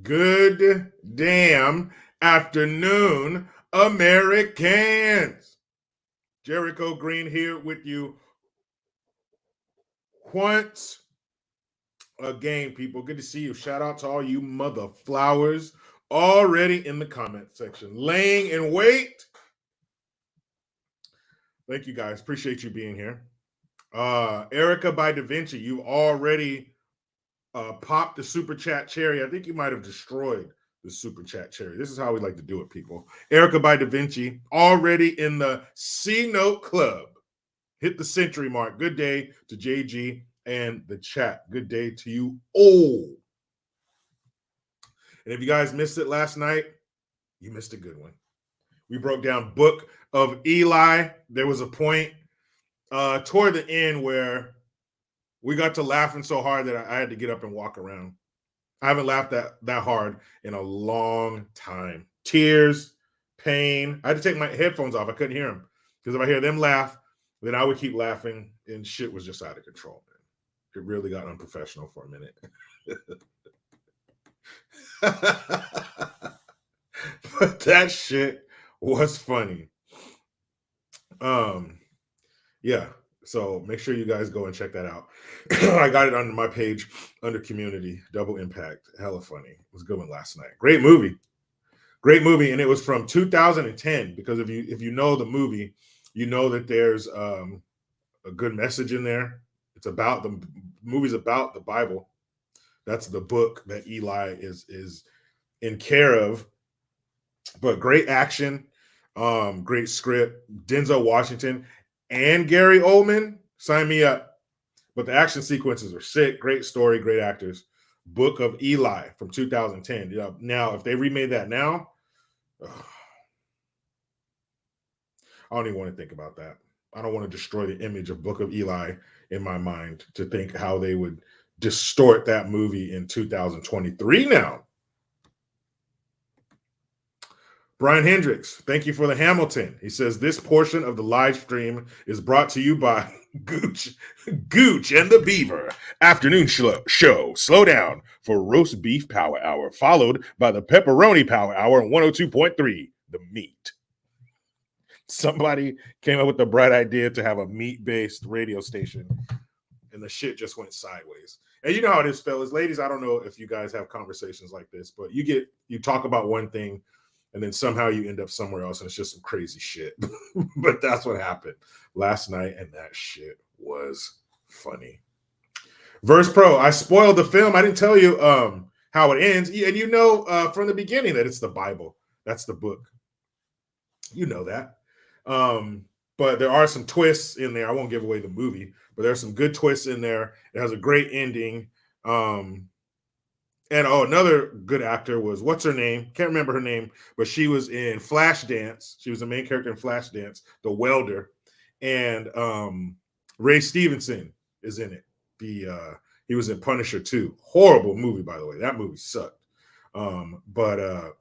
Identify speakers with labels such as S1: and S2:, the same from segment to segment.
S1: Good damn afternoon, Americans. Jericho Green here with you once again, people. Good to see you. Shout out to all you mother flowers already in the comment section, laying in wait. Thank you guys. Appreciate you being here. Erica by Da Vinci, you already popped the super chat cherry. I think you might have destroyed the super chat cherry. This is how we like to do it, people. Erica by Da Vinci, already in the C Note Club. Hit the century mark. Good day to JG and the chat. Good day to you all. And if you guys missed it last night, you missed a good one. We broke down Book of Eli. There was a point toward the end where we got to laughing so hard that I had to get up and walk around. I haven't laughed that hard in a long time. Tears, pain. I had to take my headphones off. I couldn't hear them because if I hear them laugh, then I would keep laughing and shit was just out of control, man. It really got unprofessional for a minute. But that shit was funny. Yeah. So make sure you guys go and check that out. I got it on my page under community. Double Impact. Hella funny. It was a good one last night. Great movie. Great movie. And it was from 2010 because if you know the movie, you know that there's a good message in there. It's about the movie's about the Bible. That's the book that Eli is in care of. But great action, great script. Denzel Washington and Gary Oldman, sign me up. But the action sequences are sick. Great story, great actors. Book of Eli from 2010. Yeah. Now, if they remade that now, I don't even want to think about that. I don't want to destroy the image of Book of Eli in my mind to think how they would distort that movie in 2023 now. Brian Hendricks, thank you for the Hamilton. He says this portion of the live stream is brought to you by Gooch and the Beaver afternoon show. Slow down for roast beef power hour, followed by the pepperoni power hour on 102.3, the meat. Somebody came up with the bright idea to have a meat-based radio station, and the shit just went sideways. And you know how it is, fellas. Ladies, I don't know if you guys have conversations like this, but you talk about one thing, and then somehow you end up somewhere else, and it's just some crazy shit. But that's what happened last night, and that shit was funny. Verse Pro, I spoiled the film. I didn't tell you how it ends. And you know from the beginning that it's the Bible. That's the book. You know that. But there are some twists in there. I won't give away the movie, but there's some good twists in there. It has a great ending. And another good actor was, what's her name? Can't remember her name, but she was in Flashdance. She was the main character in Flashdance, the welder. And Ray Stevenson is in it. He was in Punisher 2. Horrible movie, by the way. That movie sucked. But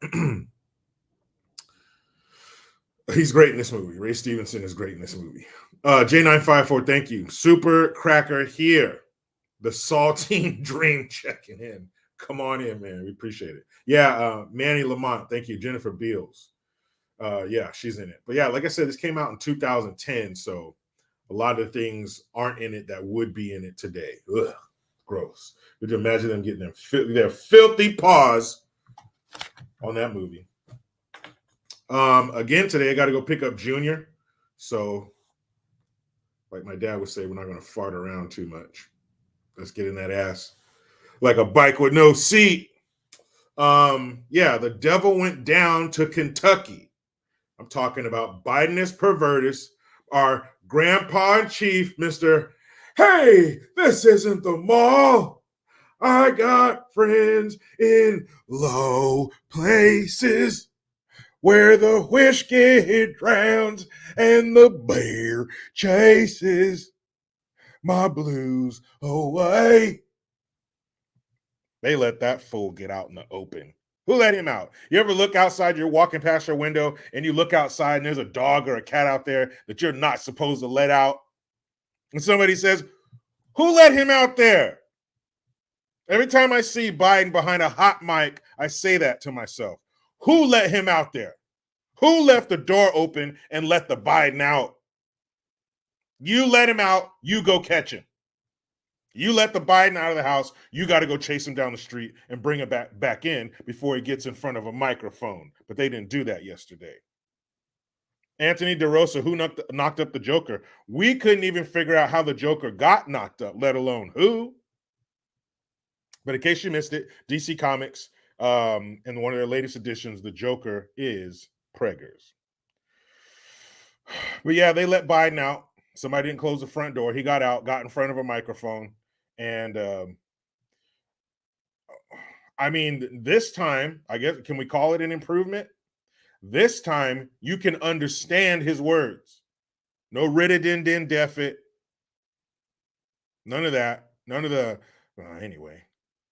S1: he's great in this movie. Ray Stevenson is great in this movie. J954, thank you. Super Cracker here. The Saltine Dream checking in. Come on in, man. We appreciate it. Yeah, Manny Lamont. Thank you. Jennifer Beals. Yeah, she's in it. But yeah, like I said, this came out in 2010, so a lot of things aren't in it that would be in it today. Ugh, gross. Could you imagine them getting their filthy paws on that movie? Again, today I got to go pick up Junior. So, like my dad would say, we're not going to fart around too much. Let's get in that ass like a bike with no seat. Yeah, the devil went down to Kentucky. I'm talking about Bidenist pervertus, our grandpa in chief, Mr. Hey, this isn't the mall. I got friends in low places where the whiskey drowns and the bear chases my blues away. They let that fool get out in the open. Who let him out? You ever look outside, you're walking past your window, and you look outside, and there's a dog or a cat out there that you're not supposed to let out? And somebody says, who let him out there? Every time I see Biden behind a hot mic, I say that to myself. Who let him out there? Who left the door open and let the Biden out? You let him out, you go catch him. You let the Biden out of the house, you got to go chase him down the street and bring him back in before he gets in front of a microphone. But they didn't do that yesterday. Anthony DeRosa, who knocked up the Joker? We couldn't even figure out how the Joker got knocked up, let alone who. But in case you missed it, DC Comics, in one of their latest editions, the Joker is preggers. But yeah, they let Biden out. Somebody didn't close the front door. He got out, got in front of a microphone. And I mean, this time, I guess, can we call it an improvement? This time, you can understand his words. No rid-a-din-din deafit. None of that. None of the, anyway.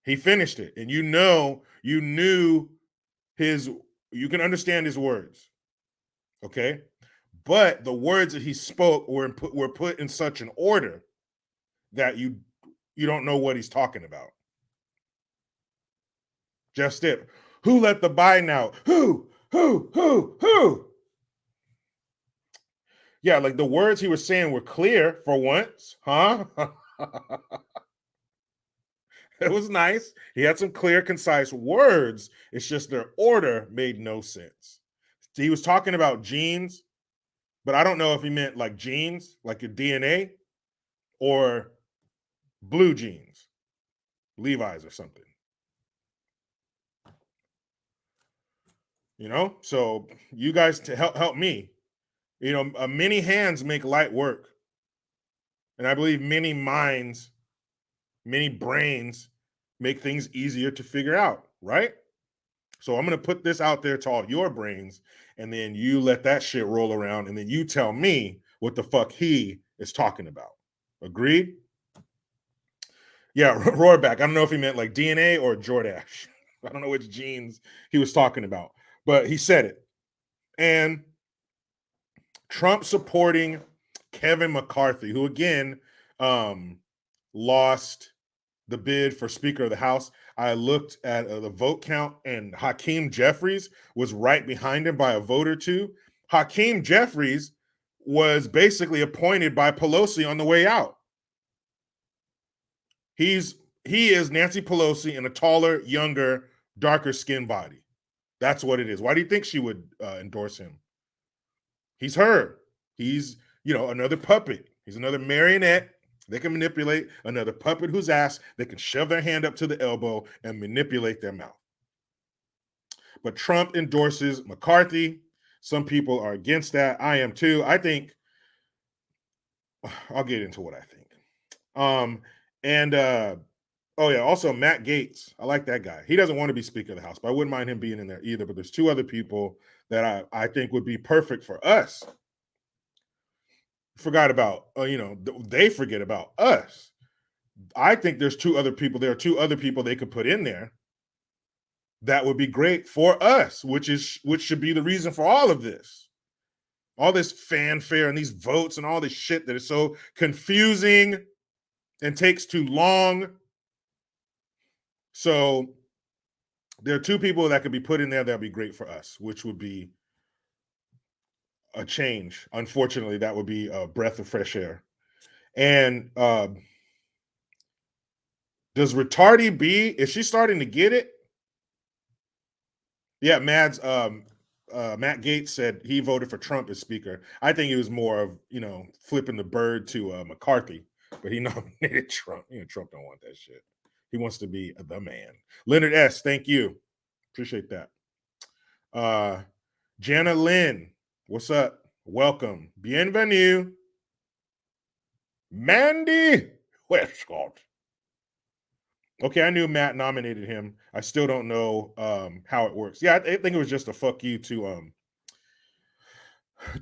S1: He finished it. And you knew you can understand his words. Okay? But the words that he spoke were put in such an order that you don't know what he's talking about. Just it. Who let the Biden out? Who? Yeah, like the words he was saying were clear for once, huh? It was nice. He had some clear, concise words. It's just their order made no sense. He was talking about genes, but I don't know if he meant like genes, like your DNA, or blue jeans, Levi's or something. You know, so you guys to help me. You know, many hands make light work, and I believe many minds, many brains make things easier to figure out, right? So I'm going to put this out there to all your brains, and then you let that shit roll around, and then you tell me what the fuck he is talking about. Agreed? Yeah, Roarback. I don't know if he meant like DNA or Jordache. I don't know which genes he was talking about, but he said it. And Trump supporting Kevin McCarthy, who again lost the bid for Speaker of the House. I looked at the vote count, and Hakeem Jeffries was right behind him by a vote or two. Hakeem Jeffries was basically appointed by Pelosi on the way out. He is Nancy Pelosi in a taller, younger, darker skin body. That's what it is. Why do you think she would endorse him? He's her. He's, another puppet. He's another marionette they can manipulate, another puppet whose ass they can shove their hand up to the elbow and manipulate their mouth. But Trump endorses McCarthy. Some people are against that. I am too. I think, I'll get into what I think. Also Matt Gaetz. I like that guy. He doesn't want to be Speaker of the House, but I wouldn't mind him being in there either. But there's two other people that I think would be perfect for us. Forgot about, they forget about us. I think there's two other people. There are two other people they could put in there that would be great for us, which should be the reason for all of this. All this fanfare and these votes and all this shit that is so confusing and takes too long. So there are two people that could be put in there that would be great for us, which would be a change. Unfortunately, that would be a breath of fresh air. And does Retardi B, is she starting to get it? Yeah, Matt Gaetz said he voted for Trump as Speaker. I think it was more of, flipping the bird to McCarthy, but he nominated Trump. Trump don't want that shit. He wants to be the man. Leonard S., thank you. Appreciate that. Jana Lynn, what's up? Welcome. Bienvenue. Mandy Westcott. Okay, I knew Matt nominated him. I still don't know how it works. Yeah, I think it was just a fuck you to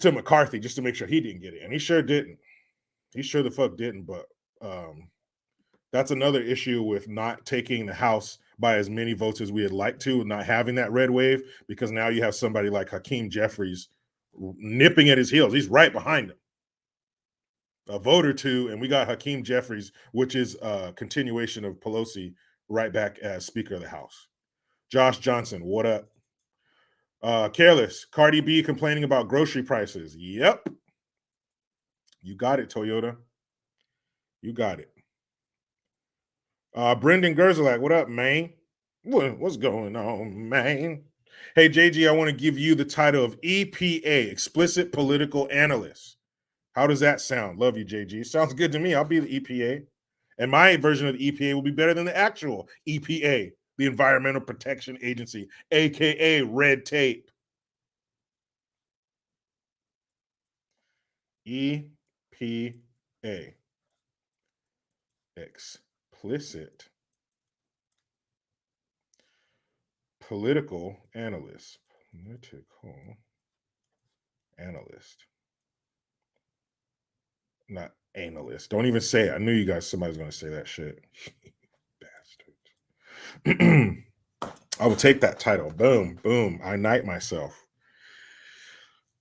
S1: McCarthy, just to make sure he didn't get it. And he sure didn't. He sure the fuck didn't. But that's another issue with not taking the House by as many votes as we would like to, not having that red wave, because now you have somebody like Hakeem Jeffries nipping at his heels. He's right behind him. A vote or two, and we got Hakeem Jeffries, which is a continuation of Pelosi, right back as Speaker of the House. Josh Johnson, what up? Careless, Cardi B complaining about grocery prices. Yep. You got it, Toyota. You got it. Brendan Gerzalak, what up, man? What's going on, man? Hey, JG, I want to give you the title of EPA, Explicit Political Analyst. How does that sound? Love you, JG. Sounds good to me. I'll be the EPA. And my version of the EPA will be better than the actual EPA, the Environmental Protection Agency, aka red tape. EPA. Explicit Political Analyst. Political Analyst. Not analyst. Don't even say it. I knew you guys, somebody's going to say that shit. Bastards. I will take that title. Boom, boom. I knight myself.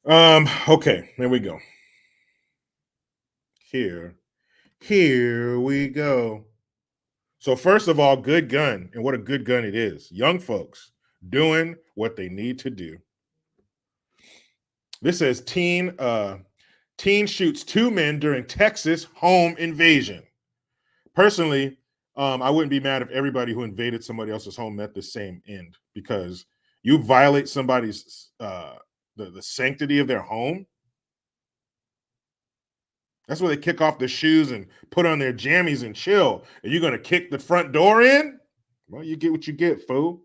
S1: Okay, there we go. Here we go. So first of all, good gun, and what a good gun it is. Young folks doing what they need to do. This says teen shoots 2 men during Texas home invasion. Personally, I wouldn't be mad if everybody who invaded somebody else's home met the same end, because you violate somebody's the sanctity of their home. That's where they kick off their shoes and put on their jammies and chill. And you're going to kick the front door in? Well, you get what you get, fool.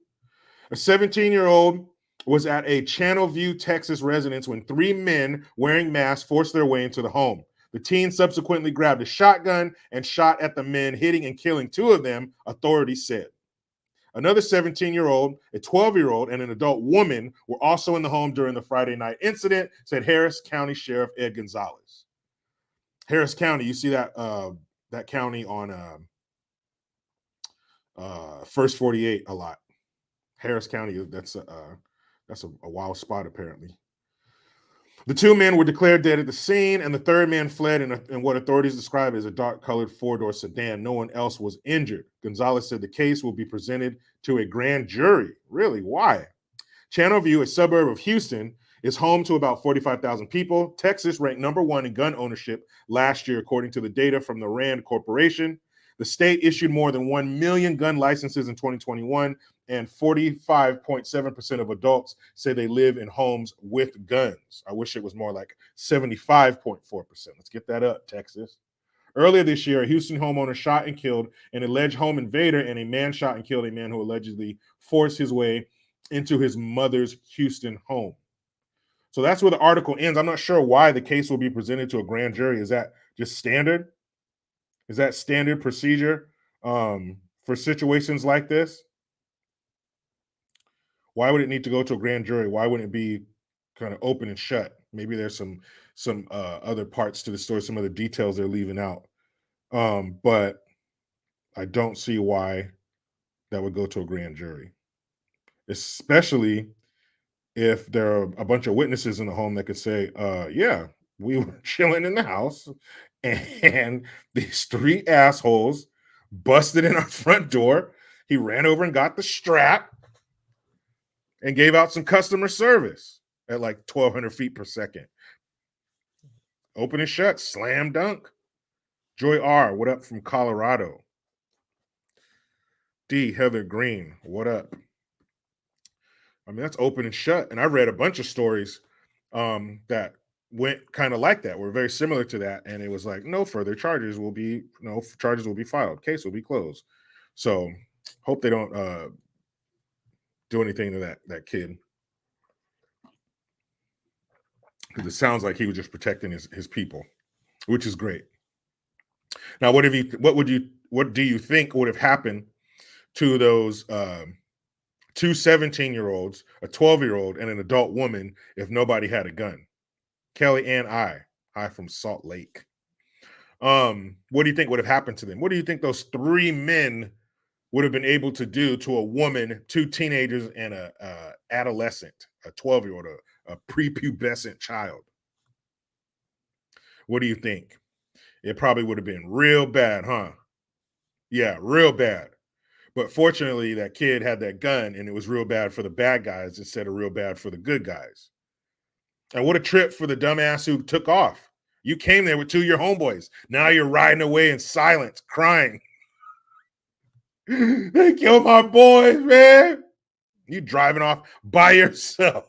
S1: A 17-year-old was at a Channelview, Texas residence when 3 men wearing masks forced their way into the home. The teen subsequently grabbed a shotgun and shot at the men, hitting and killing 2 of them, authorities said. Another 17-year-old, a 12-year-old, and an adult woman were also in the home during the Friday night incident, said Harris County Sheriff Ed Gonzalez. Harris County, you see that that county on First 48 a lot. Harris County, that's a wild spot apparently. The 2 men were declared dead at the scene, and the 3rd man fled in what authorities describe as a dark-colored 4-door sedan. No one else was injured. Gonzalez said the case will be presented to a grand jury. Really? Why? Channelview, a suburb of Houston, is home to about 45,000 people. Texas ranked number 1 in gun ownership last year, according to the data from the RAND Corporation. The state issued more than 1 million gun licenses in 2021, and 45.7% of adults say they live in homes with guns. I wish it was more like 75.4%. Let's get that up, Texas. Earlier this year, a Houston homeowner shot and killed an alleged home invader, and a man shot and killed a man who allegedly forced his way into his mother's Houston home. So that's where the article ends. I'm not sure why the case will be presented to a grand jury. Is that just standard? Is that standard procedure for situations like this? Why would it need to go to a grand jury? Why wouldn't it be kind of open and shut? Maybe there's some other parts to the story, some other details they're leaving out. But I don't see why that would go to a grand jury, especially if there are a bunch of witnesses in the home that could say, yeah, we were chilling in the house and these 3 assholes busted in our front door. He ran over and got the strap and gave out some customer service at like 1,200 feet per second. Open and shut, slam dunk. Joy R, what up from Colorado? D, Heather Green, what up? I mean, that's open and shut. And I read a bunch of stories that went kind of like that, were very similar to that. And it was like, no further charges will be filed. Case will be closed. So hope they don't do anything to that kid. Because it sounds like he was just protecting his people, which is great. Now, what do you think would have happened to those 2 17-year-olds, a 12-year-old, and an adult woman if nobody had a gun? Kelly and I from Salt Lake. What do you think would have happened to them? What do you think those 3 men would have been able to do to a woman, 2 teenagers, and a adolescent, a 12-year-old, a prepubescent child? What do you think? It probably would have been real bad, huh? Yeah, real bad. But fortunately, that kid had that gun, and it was real bad for the bad guys instead of real bad for the good guys. And what a trip for the dumbass who took off. You came there with two of your homeboys. Now you're riding away in silence, crying. They killed my boys, man. You driving off by yourself.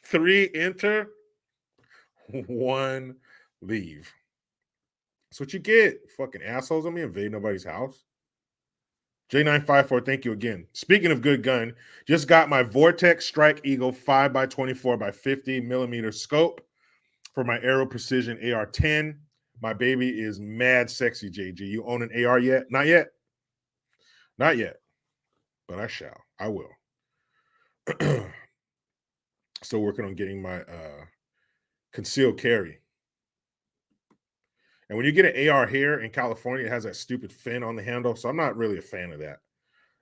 S1: Three enter, one leave. That's what you get. Fucking assholes. Let me invade nobody's house. J954, thank you again. Speaking of good gun, just got my Vortex Strike Eagle 5x24x50 millimeter scope for my Aero Precision AR-10. My baby is mad sexy, JG. You own an AR yet? Not yet. Not yet. But I shall. I will. Still working on getting my concealed carry. And when you get an AR here in California, it has that stupid fin on the handle. So I'm not really a fan of that.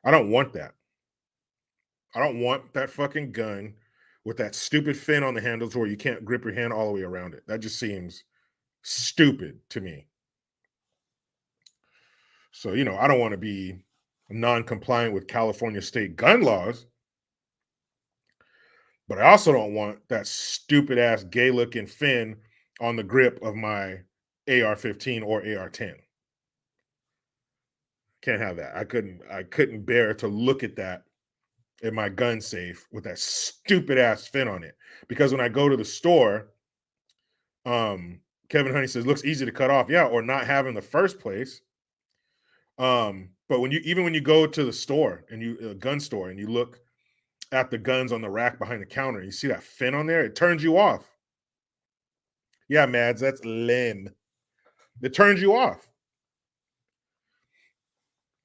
S1: I don't want that. I don't want that fucking gun with that stupid fin on the handles where you can't grip your hand all the way around it. That just seems stupid to me. So, I don't want to be non-compliant with California state gun laws. But I also don't want that stupid ass gay looking fin on the grip of my AR-15 or AR-10. Can't have that. I couldn't bear to look at that in my gun safe with that stupid ass fin on it. Because when I go to the store, Kevin Honey says looks easy to cut off. Yeah, or not have in the first place. But when you go to the store and gun store and you look at the guns on the rack behind the counter, you see that fin on there, it turns you off. Yeah, Mads, that's lame. It turns you off.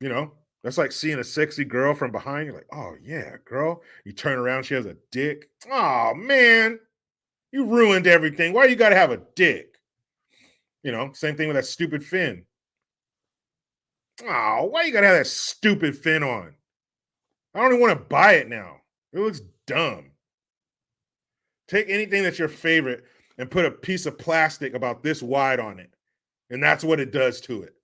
S1: That's like seeing a sexy girl from behind. You're like, oh yeah, girl. You turn around, she has a dick. Oh man, you ruined everything. Why you gotta have a dick? Same thing with that stupid fin. Oh, why you gotta have that stupid fin on? I don't even want to buy it now. It looks dumb. Take anything that's your favorite and put a piece of plastic about this wide on it. And that's what it does to it.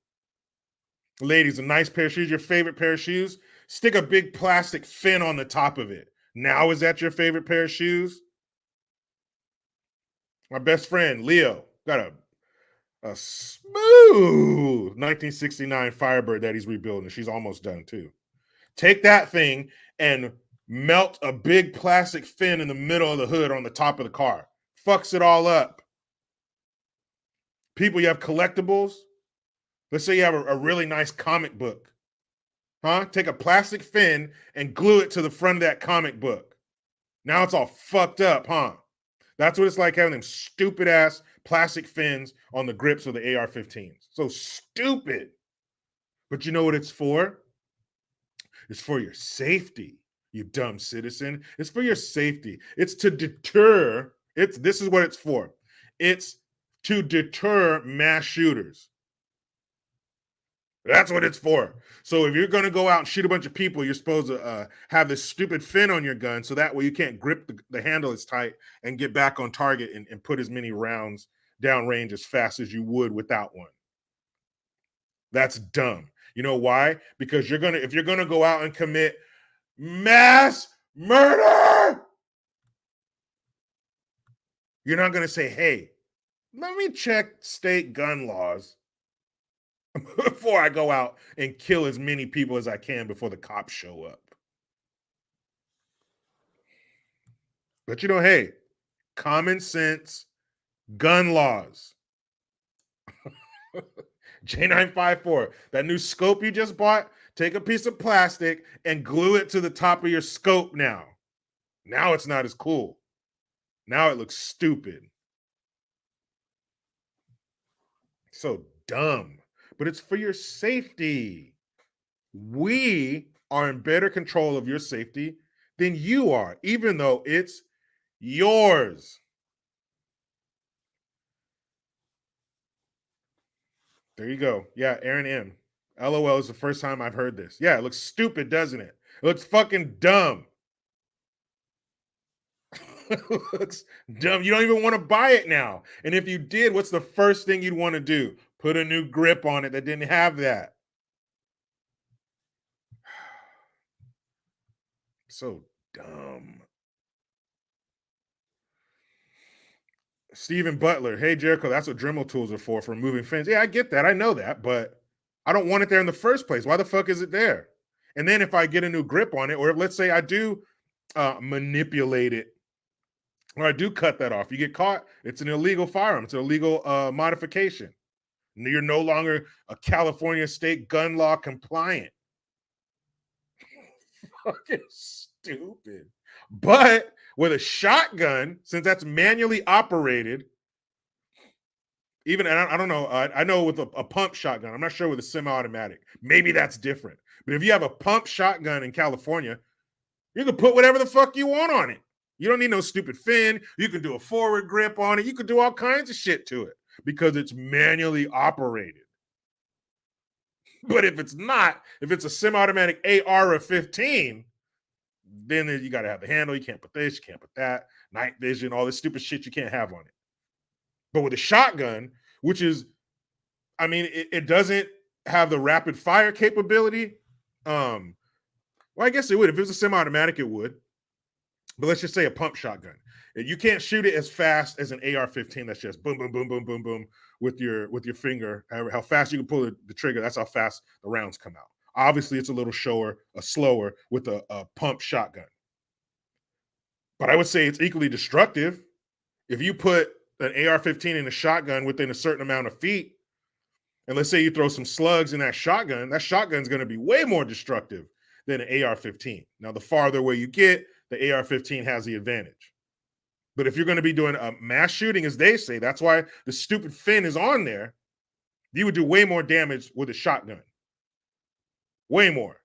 S1: Ladies, a nice pair of shoes, your favorite pair of shoes, stick a big plastic fin on the top of it. Now, is that your favorite pair of shoes? My best friend, Leo, got a smooth 1969 Firebird that he's rebuilding. She's almost done too. Take that thing and melt a big plastic fin in the middle of the hood on the top of the car. Fucks it all up. People, you have collectibles. Let's say you have a really nice comic book. Take a plastic fin and glue it to the front of that comic book. Now it's all fucked up, That's what it's like having them stupid ass plastic fins on the grips of the AR-15s. So stupid. But you know what it's for? It's for your safety, you dumb citizen. It's for your safety. It's to deter. This is what it's for. It's to deter mass shooters. That's what it's for. So if you're going to go out and shoot a bunch of people, you're supposed to have this stupid fin on your gun so that way you can't grip the handle as tight and get back on target and put as many rounds downrange as fast as you would without one. That's dumb. You know why? Because if you're going to go out and commit mass murder, you're not going to say, hey, let me check state gun laws before I go out and kill as many people as I can before the cops show up. But hey, common sense gun laws. J954, that new scope you just bought, take a piece of plastic and glue it to the top of your scope now. Now it's not as cool. Now it looks stupid. So dumb. But it's for your safety. We are in better control of your safety than you are, even though it's yours. There you go. Yeah, Aaron M. LOL is the first time I've heard this. Yeah, it looks stupid, doesn't it? It looks fucking dumb. It looks dumb. You don't even want to buy it now. And if you did, what's the first thing you'd want to do? Put a new grip on it that didn't have that. So dumb. Stephen Butler. Hey, Jericho, that's what Dremel tools are for removing fins. Yeah, I get that. I know that, but I don't want it there in the first place. Why the fuck is it there? And then if I get a new grip on it, or if, let's say I do manipulate it, or I do cut that off, you get caught, it's an illegal firearm. It's an illegal modification. You're no longer a California state gun law compliant. Fucking stupid. But with a shotgun, since that's manually operated, even, and I don't know, I know with a pump shotgun, I'm not sure with a semi-automatic, maybe that's different. But if you have a pump shotgun in California, you can put whatever the fuck you want on it. You don't need no stupid fin. You can do a forward grip on it. You can do all kinds of shit to it because it's manually operated. But if it's not, if it's a semi-automatic AR or 15, then you got to have the handle. You can't put this, you can't put that, night vision, all this stupid shit you can't have on it. But with a shotgun, which is, I mean, it doesn't have the rapid fire capability. Well, I guess it would. If it was a semi-automatic, it would. But let's just say a pump shotgun. You can't shoot it as fast as an AR-15. That's just boom, boom, boom, boom, boom, boom with your finger. How fast you can pull the trigger, that's how fast the rounds come out. Obviously, it's a little slower with a pump shotgun. But I would say it's equally destructive. If you put an AR-15 in a shotgun within a certain amount of feet, and let's say you throw some slugs in that shotgun's going to be way more destructive than an AR-15. Now, the farther away you get, the AR-15 has the advantage. But if you're going to be doing a mass shooting, as they say, that's why the stupid fin is on there, you would do way more damage with a shotgun. Way more.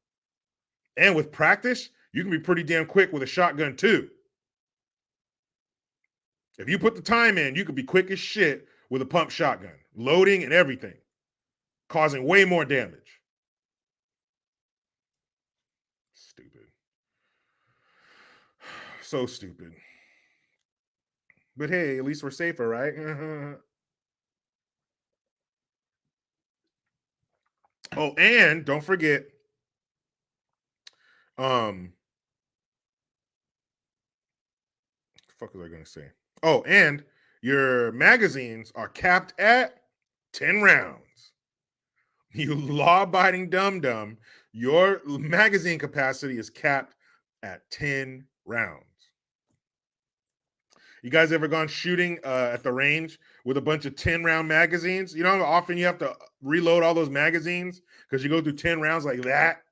S1: And with practice, you can be pretty damn quick with a shotgun too. If you put the time in, you could be quick as shit with a pump shotgun, loading and everything, causing way more damage. Stupid. So stupid. But hey, at least we're safer, right? Oh, and don't forget, what the fuck was I going to say? Oh, and your magazines are capped at 10 rounds. You law-abiding dum-dum, your magazine capacity is capped at 10 rounds. You guys ever gone shooting at the range with a bunch of 10-round magazines? You know how often you have to reload all those magazines because you go through 10 rounds like that?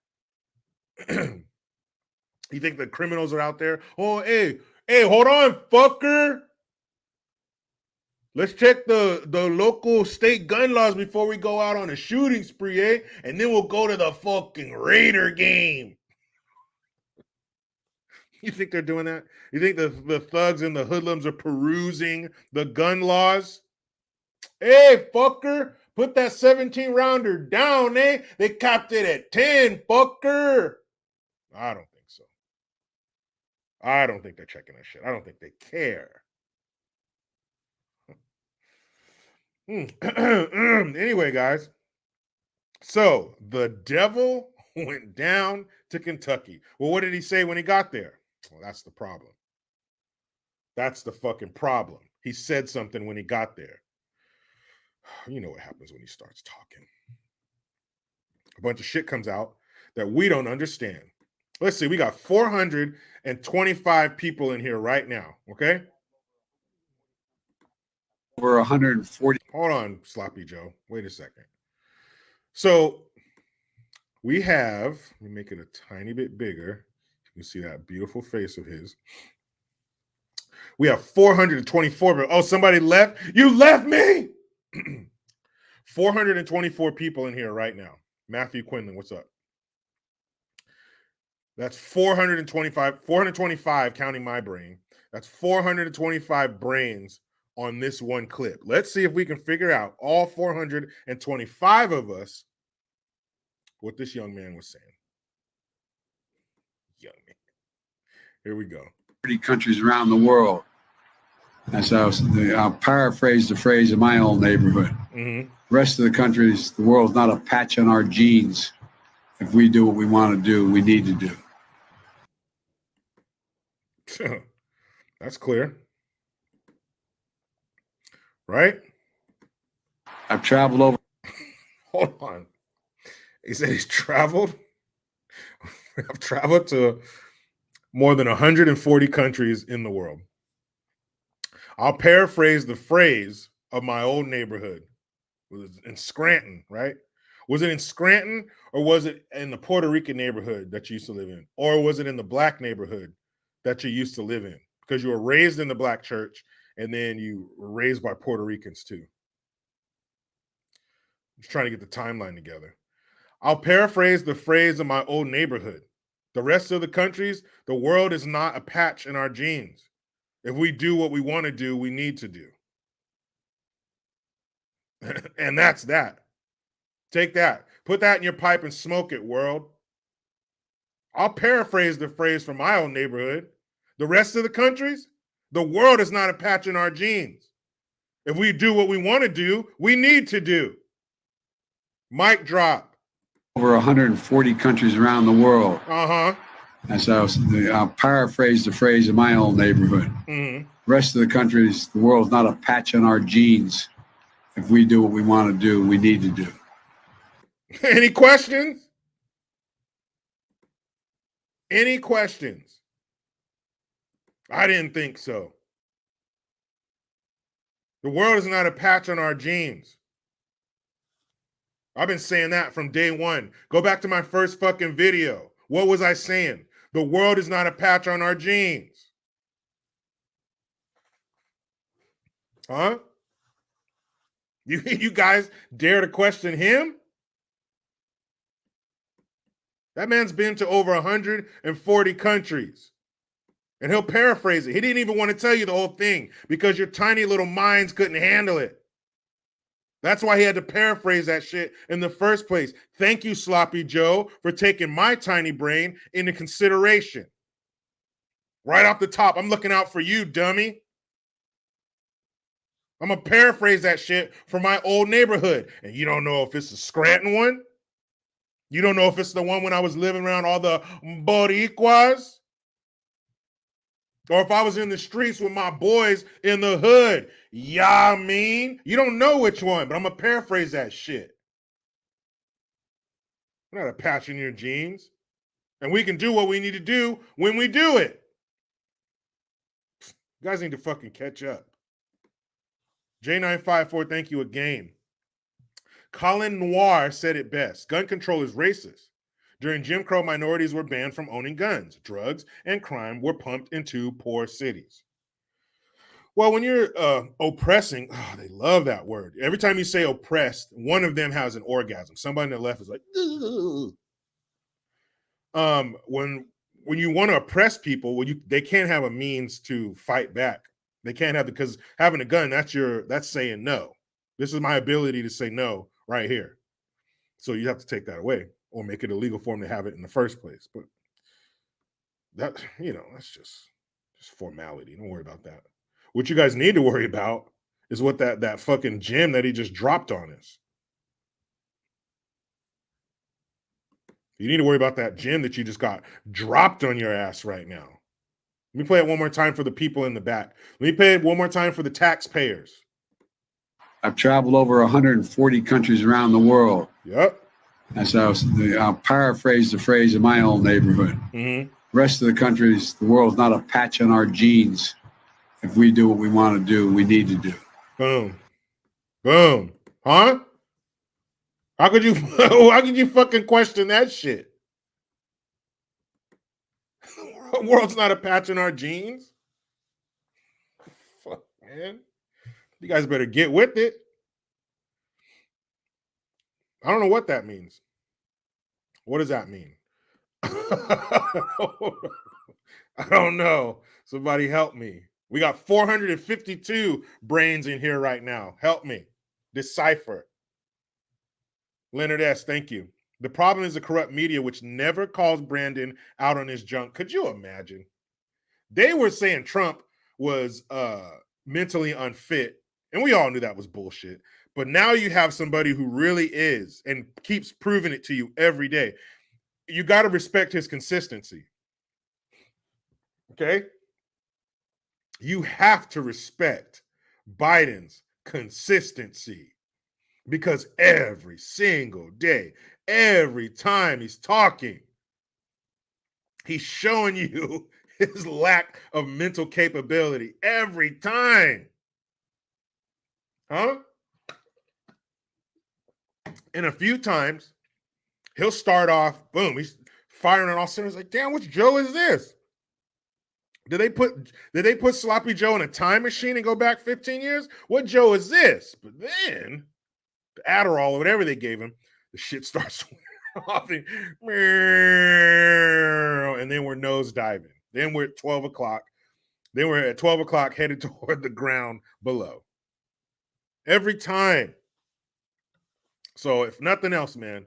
S1: You think the criminals are out there? Oh, hey, hold on, fucker. Let's check the local state gun laws before we go out on a shooting spree, eh? And then we'll go to the fucking Raider game. You think they're doing that? You think the thugs and the hoodlums are perusing the gun laws? Hey, fucker, put that 17-rounder down, eh? They capped it at 10, fucker. I don't think so. I don't think they're checking that shit. I don't think they care. Anyway, guys. So the devil went down to Kentucky. Well, what did he say when he got there? Well, that's the problem. That's the fucking problem. He said something when he got there. You know what happens when he starts talking. A bunch of shit comes out that we don't understand. Let's see, we got 425 people in here right now, okay?
S2: Over 140.
S1: Hold on, Sloppy Joe. Wait a second. So we have, let me make it a tiny bit bigger. You can see that beautiful face of his. We have 424. But oh, somebody left. You left me. 424 people in here right now. Matthew Quinlan, what's up? That's 425 counting my brain. That's 425 brains on this one clip. Let's see if we can figure out, all 425 of us, what this young man was saying. Young man. Here we go.
S2: 30 countries around the world. And so I'll paraphrase the phrase in my own neighborhood.
S1: Mm-hmm.
S2: The rest of the countries, the world's not a patch on our genes. If we do what we want to do, we need to do.
S1: That's clear. Right?
S2: I've traveled over.
S1: Hold on. He said he's traveled. I've traveled to more than 140 countries in the world. I'll paraphrase the phrase of my old neighborhood. It was in Scranton, right? Was it in Scranton or was it in the Puerto Rican neighborhood that you used to live in? Or was it in the black neighborhood that you used to live in? Because you were raised in the black church and then you were raised by Puerto Ricans too. Just trying to get the timeline together. I'll paraphrase the phrase of my old neighborhood. The rest of the countries, the world is not a patch in our genes. If we do what we want to do, we need to do. And that's that. Take that. Put that in your pipe and smoke it, world. I'll paraphrase the phrase from my own neighborhood. The rest of the countries, the world is not a patch in our genes. If we do what we want to do, we need to do. Mic drop.
S2: Over 140 countries around the world.
S1: Uh-huh.
S2: And so I'll paraphrase the phrase in my own neighborhood.
S1: Mm-hmm.
S2: The rest of the countries, the world's not a patch on our genes. If we do what we want to do, we need to do.
S1: Any questions? Any questions? I didn't think so. The world is not a patch on our genes. I've been saying that from day one. Go back to my first fucking video. What was I saying? The world is not a patch on our genes. Huh? You guys dare to question him? That man's been to over 140 countries. And he'll paraphrase it. He didn't even want to tell you the whole thing because your tiny little minds couldn't handle it. That's why he had to paraphrase that shit in the first place. Thank you, Sloppy Joe, for taking my tiny brain into consideration. Right off the top, I'm looking out for you, dummy. I'm going to paraphrase that shit from my old neighborhood. And you don't know if it's the Scranton one? You don't know if it's the one when I was living around all the Boricuas? Or if I was in the streets with my boys in the hood. Yeah, I mean, you don't know which one, but I'm going to paraphrase that shit. We're not a patch in your jeans. And we can do what we need to do when we do it. You guys need to fucking catch up. J954, thank you again. Colin Noir said it best. Gun control is racist. During Jim Crow, minorities were banned from owning guns. Drugs and crime were pumped into poor cities. Well, when you're oppressing, they love that word. Every time you say oppressed, one of them has an orgasm. Somebody on the left is like, ugh. When you want to oppress people, they can't have a means to fight back. They can't have because having a gun, that's saying no. This is my ability to say no right here. So you have to take that away or make it illegal for them to have it in the first place. But that, that's just formality. Don't worry about that. What you guys need to worry about is what that fucking gem that he just dropped on us. You need to worry about that gem that you just got dropped on your ass right now. Let me play it one more time for the people in the back. Let me play it one more time for the taxpayers.
S2: I've traveled over 140 countries around the world.
S1: Yep.
S2: And so I'll paraphrase the phrase in my own neighborhood.
S1: Mm-hmm.
S2: The rest of the countries, the world's not a patch on our genes. If we do what we want to do, we need to do.
S1: Boom. Boom. Huh? How could you fucking question that shit? The world's not a patch in our genes. Fuck, man. You guys better get with it. I don't know what that means. What does that mean? I don't know. Somebody help me. We got 452 brains in here right now. Help me decipher. Leonard S., thank you. The problem is the corrupt media, which never calls Brandon out on his junk. Could you imagine? They were saying Trump was mentally unfit. And we all knew that was bullshit. But now you have somebody who really is and keeps proving it to you every day. You got to respect his consistency. Okay? You have to respect Biden's consistency because every single day, every time he's talking, he's showing you his lack of mental capability every time. Huh? And a few times, he'll start off, boom, he's firing on all cylinders. Like, damn, which Joe is this? Did they put Sloppy Joe in a time machine and go back 15 years? What Joe is this? But then the Adderall or whatever they gave him, the shit starts off and then we're nose diving. Then we're at 12 o'clock. Then we're at 12 o'clock headed toward the ground below. Every time. So if nothing else, man,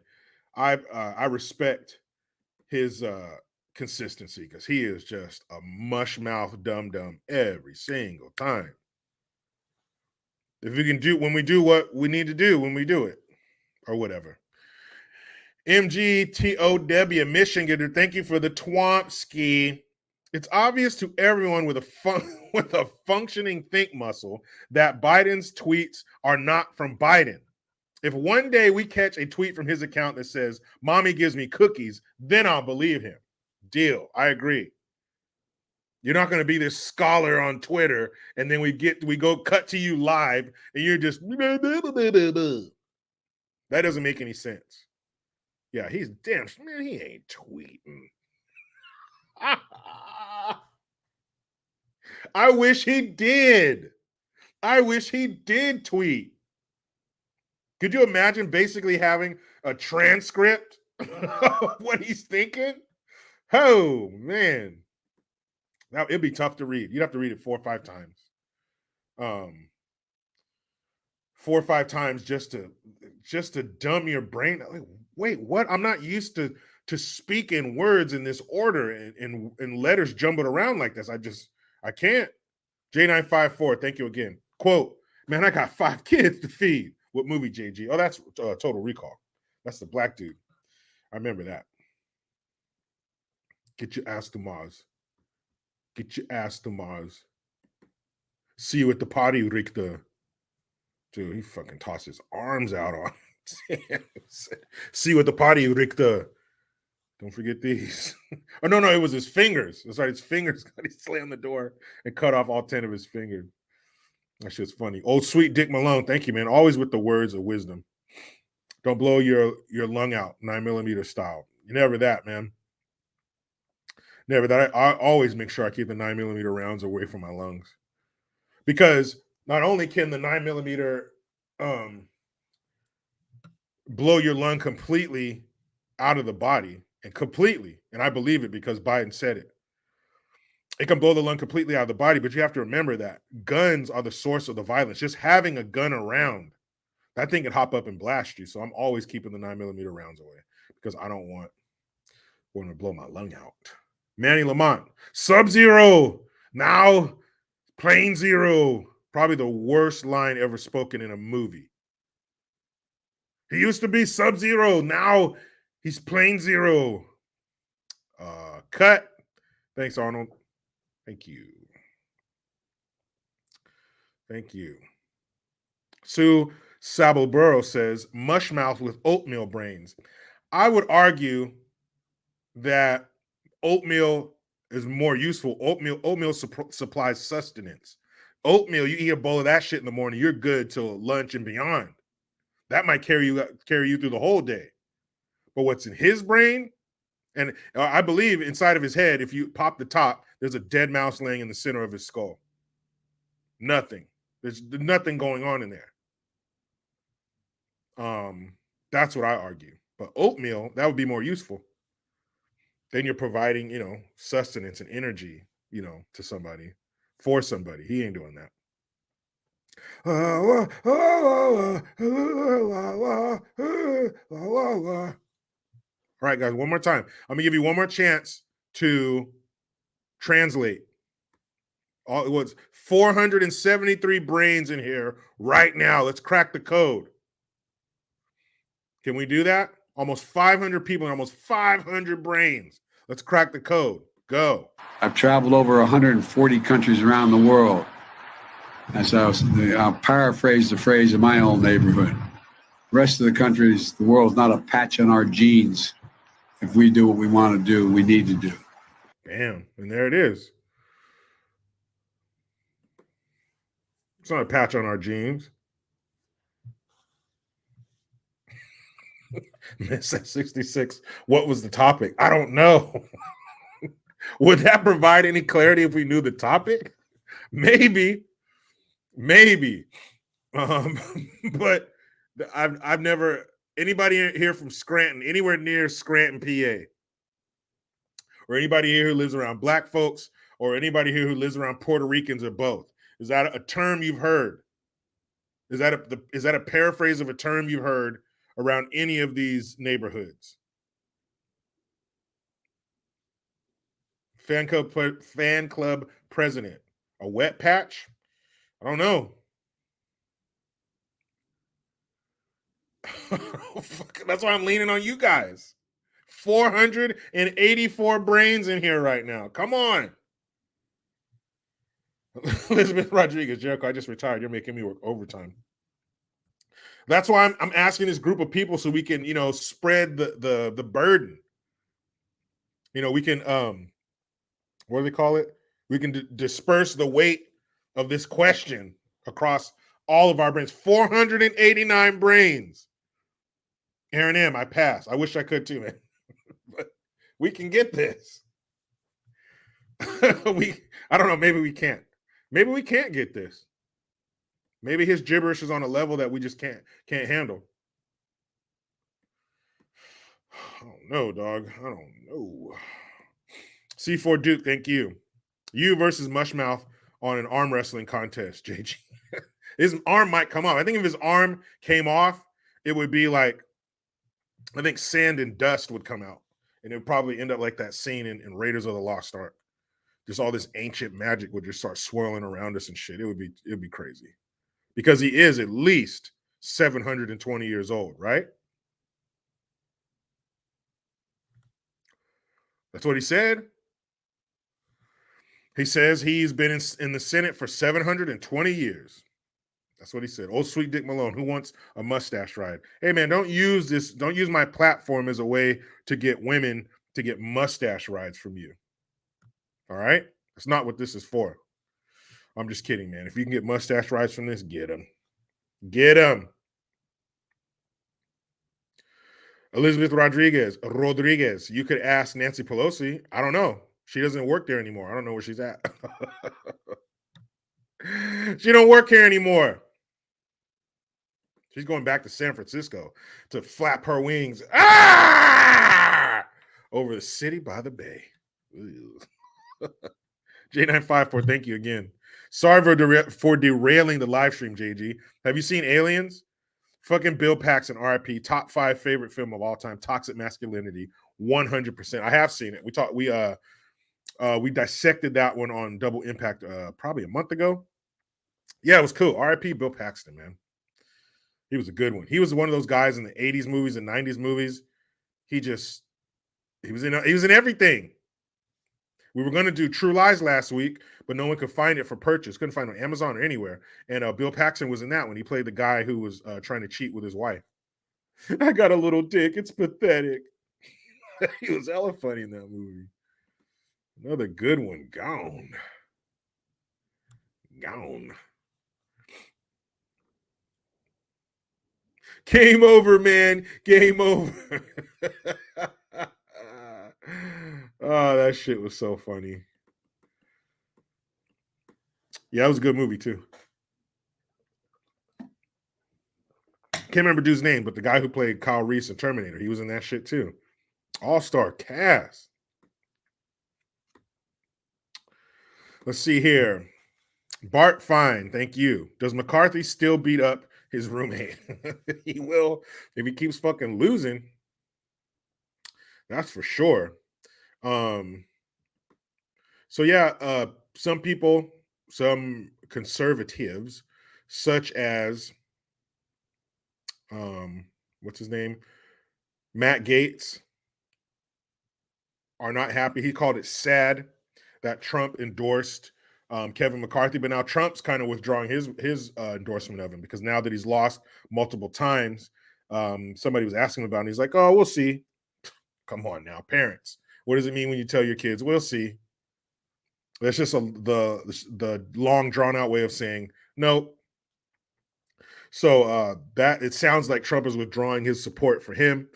S1: I respect his consistency because he is just a mush mouth dum dum every single time. If we can do when we do what we need to do when we do it, or whatever. MGTOW Michigan, thank you for the Twompski. It's obvious to everyone with a functioning think muscle that Biden's tweets are not from Biden. If one day we catch a tweet from his account that says, "Mommy gives me cookies," then I'll believe him. Deal. I agree. You're not going to be this scholar on Twitter, and then we go cut to you live, and you're just that doesn't make any sense. Yeah, he's damn man. He ain't tweeting. I wish he did. I wish he did tweet. Could you imagine basically having a transcript of what he's thinking? Oh man, now it'd be tough to read. You'd have to read it 4 or 5 times. 4 or 5 times just to dumb your brain. Like, wait, what? I'm not used to speaking words in this order and letters jumbled around like this. I can't. J954, thank you again. Quote, man, I got 5 kids to feed. What movie, JG? Oh, that's Total Recall. That's the black dude. I remember that. Get your ass to Mars. Get your ass to Mars. See you at the party, Richter. Dude, he fucking tossed his arms out on. See you at the party, Richter. Don't forget these. Oh, no, it was his fingers. That's right, his fingers. He slammed the door and cut off all 10 of his fingers. That shit's funny. Old sweet Dick Malone. Thank you, man. Always with the words of wisdom. Don't blow your lung out, 9mm style. You're never that, man. Never that. I always make sure I keep the 9mm rounds away from my lungs. Because not only can the 9mm blow your lung completely out of the body, and I believe it because Biden said it. It can blow the lung completely out of the body, but you have to remember that guns are the source of the violence. Just having a gun around, that thing can hop up and blast you. So I'm always keeping the 9mm rounds away because I don't want to blow my lung out. Manny Lamont, Sub-Zero, now Plain Zero. Probably the worst line ever spoken in a movie. He used to be Sub-Zero. Now he's Plain Zero. Cut. Thanks, Arnold. Thank you. Thank you. Sue Sabelburo says, mushmouth with oatmeal brains. I would argue that oatmeal is more useful. Oatmeal supplies sustenance. Oatmeal, you eat a bowl of that shit in the morning, you're good till lunch and beyond. That might carry you through the whole day. But what's in his brain, and I believe inside of his head, if you pop the top, there's a dead mouse laying in the center of his skull. Nothing. There's nothing going on in there. That's what I argue. But oatmeal, that would be more useful. Then you're providing, sustenance and energy, to somebody, for somebody. He ain't doing that. All right, guys, one more time. I'm gonna give you one more chance to translate. All it was 473 brains in here right now. Let's crack the code. Can we do that? Almost 500 people and almost 500 brains. Let's crack the code. Go.
S2: I've traveled over 140 countries around the world. As I'll paraphrase the phrase in my own neighborhood. The rest of the countries, the world's not a patch on our genes. If we do what we want to do, we need to do.
S1: Damn. And there it is. It's not a patch on our genes. Miss at 66. What was the topic? I don't know. Would that provide any clarity if we knew the topic? Maybe. But I've never, anybody here from Scranton, anywhere near Scranton, PA, or anybody here who lives around black folks, or anybody here who lives around Puerto Ricans, or both, is that a term you've heard? Is that a paraphrase of a term you've heard around any of these neighborhoods? Fan club president. A wet patch? I don't know. That's why I'm leaning on you guys. 484 brains in here right now. Come on. Elizabeth Rodriguez, Jericho, I just retired. You're making me work overtime. That's why I'm asking this group of people so we can, spread the burden. We can, what do they call it? We can disperse the weight of this question across all of our brains. 489 brains. Aaron M., I pass. I wish I could too, man. But we can get this. I don't know, maybe we can't. Maybe we can't get this. Maybe his gibberish is on a level that we just can't handle. I don't know, dog. I don't know. C4 Duke, thank you. You versus Mushmouth on an arm wrestling contest, JG. His arm might come off. I think if his arm came off, it would be like, I think sand and dust would come out. And it would probably end up like that scene in Raiders of the Lost Ark. Just all this ancient magic would just start swirling around us and shit. It would be crazy. Because he is at least 720 years old, right? That's what he said. He says he's been in the Senate for 720 years. That's what he said. Old sweet Dick Malone, who wants a mustache ride? Hey, man, don't use my platform as a way to get women to get mustache rides from you. All right? That's not what this is for. I'm just kidding, man. If you can get mustache rides from this, get them. Get them. Elizabeth Rodriguez, you could ask Nancy Pelosi. I don't know. She doesn't work there anymore. I don't know where she's at. She don't work here anymore. She's going back to San Francisco to flap her wings over the city by the bay. J954, thank you again. Sorry for derailing the live stream, JG. Have you seen Aliens? Fucking Bill Paxton, RIP, top 5 favorite film of all time, Toxic Masculinity, 100%. I have seen it. We dissected that one on Double Impact probably a month ago. Yeah, it was cool. RIP Bill Paxton, man. He was a good one. He was one of those guys in the 80s movies and 90s movies. He was in everything. We were going to do True Lies last week, but no one could find it for purchase. Couldn't find it on Amazon or anywhere. And Bill Paxton was in that when he played the guy who was trying to cheat with his wife. I got a little dick. It's pathetic. He was hella funny in that movie. Another good one. Gone. Game over, man. Game over. Oh, that shit was so funny. Yeah, it was a good movie, too. Can't remember dude's name, but the guy who played Kyle Reese in Terminator, he was in that shit, too. All-star cast. Let's see here. Bart Fine, thank you. Does McCarthy still beat up his roommate? He will if he keeps fucking losing. That's for sure. So yeah, some people some conservatives, such as what's his name, Matt Gaetz, are not happy. He called it sad that Trump endorsed Kevin McCarthy, but now Trump's kind of withdrawing his endorsement of him, because now that he's lost multiple times, somebody was asking him about it, and he's like, "Oh, we'll see." Come on now, parents. What does it mean when you tell your kids, "We'll see"? That's just the long drawn out way of saying no. So that it sounds like Trump is withdrawing his support for him,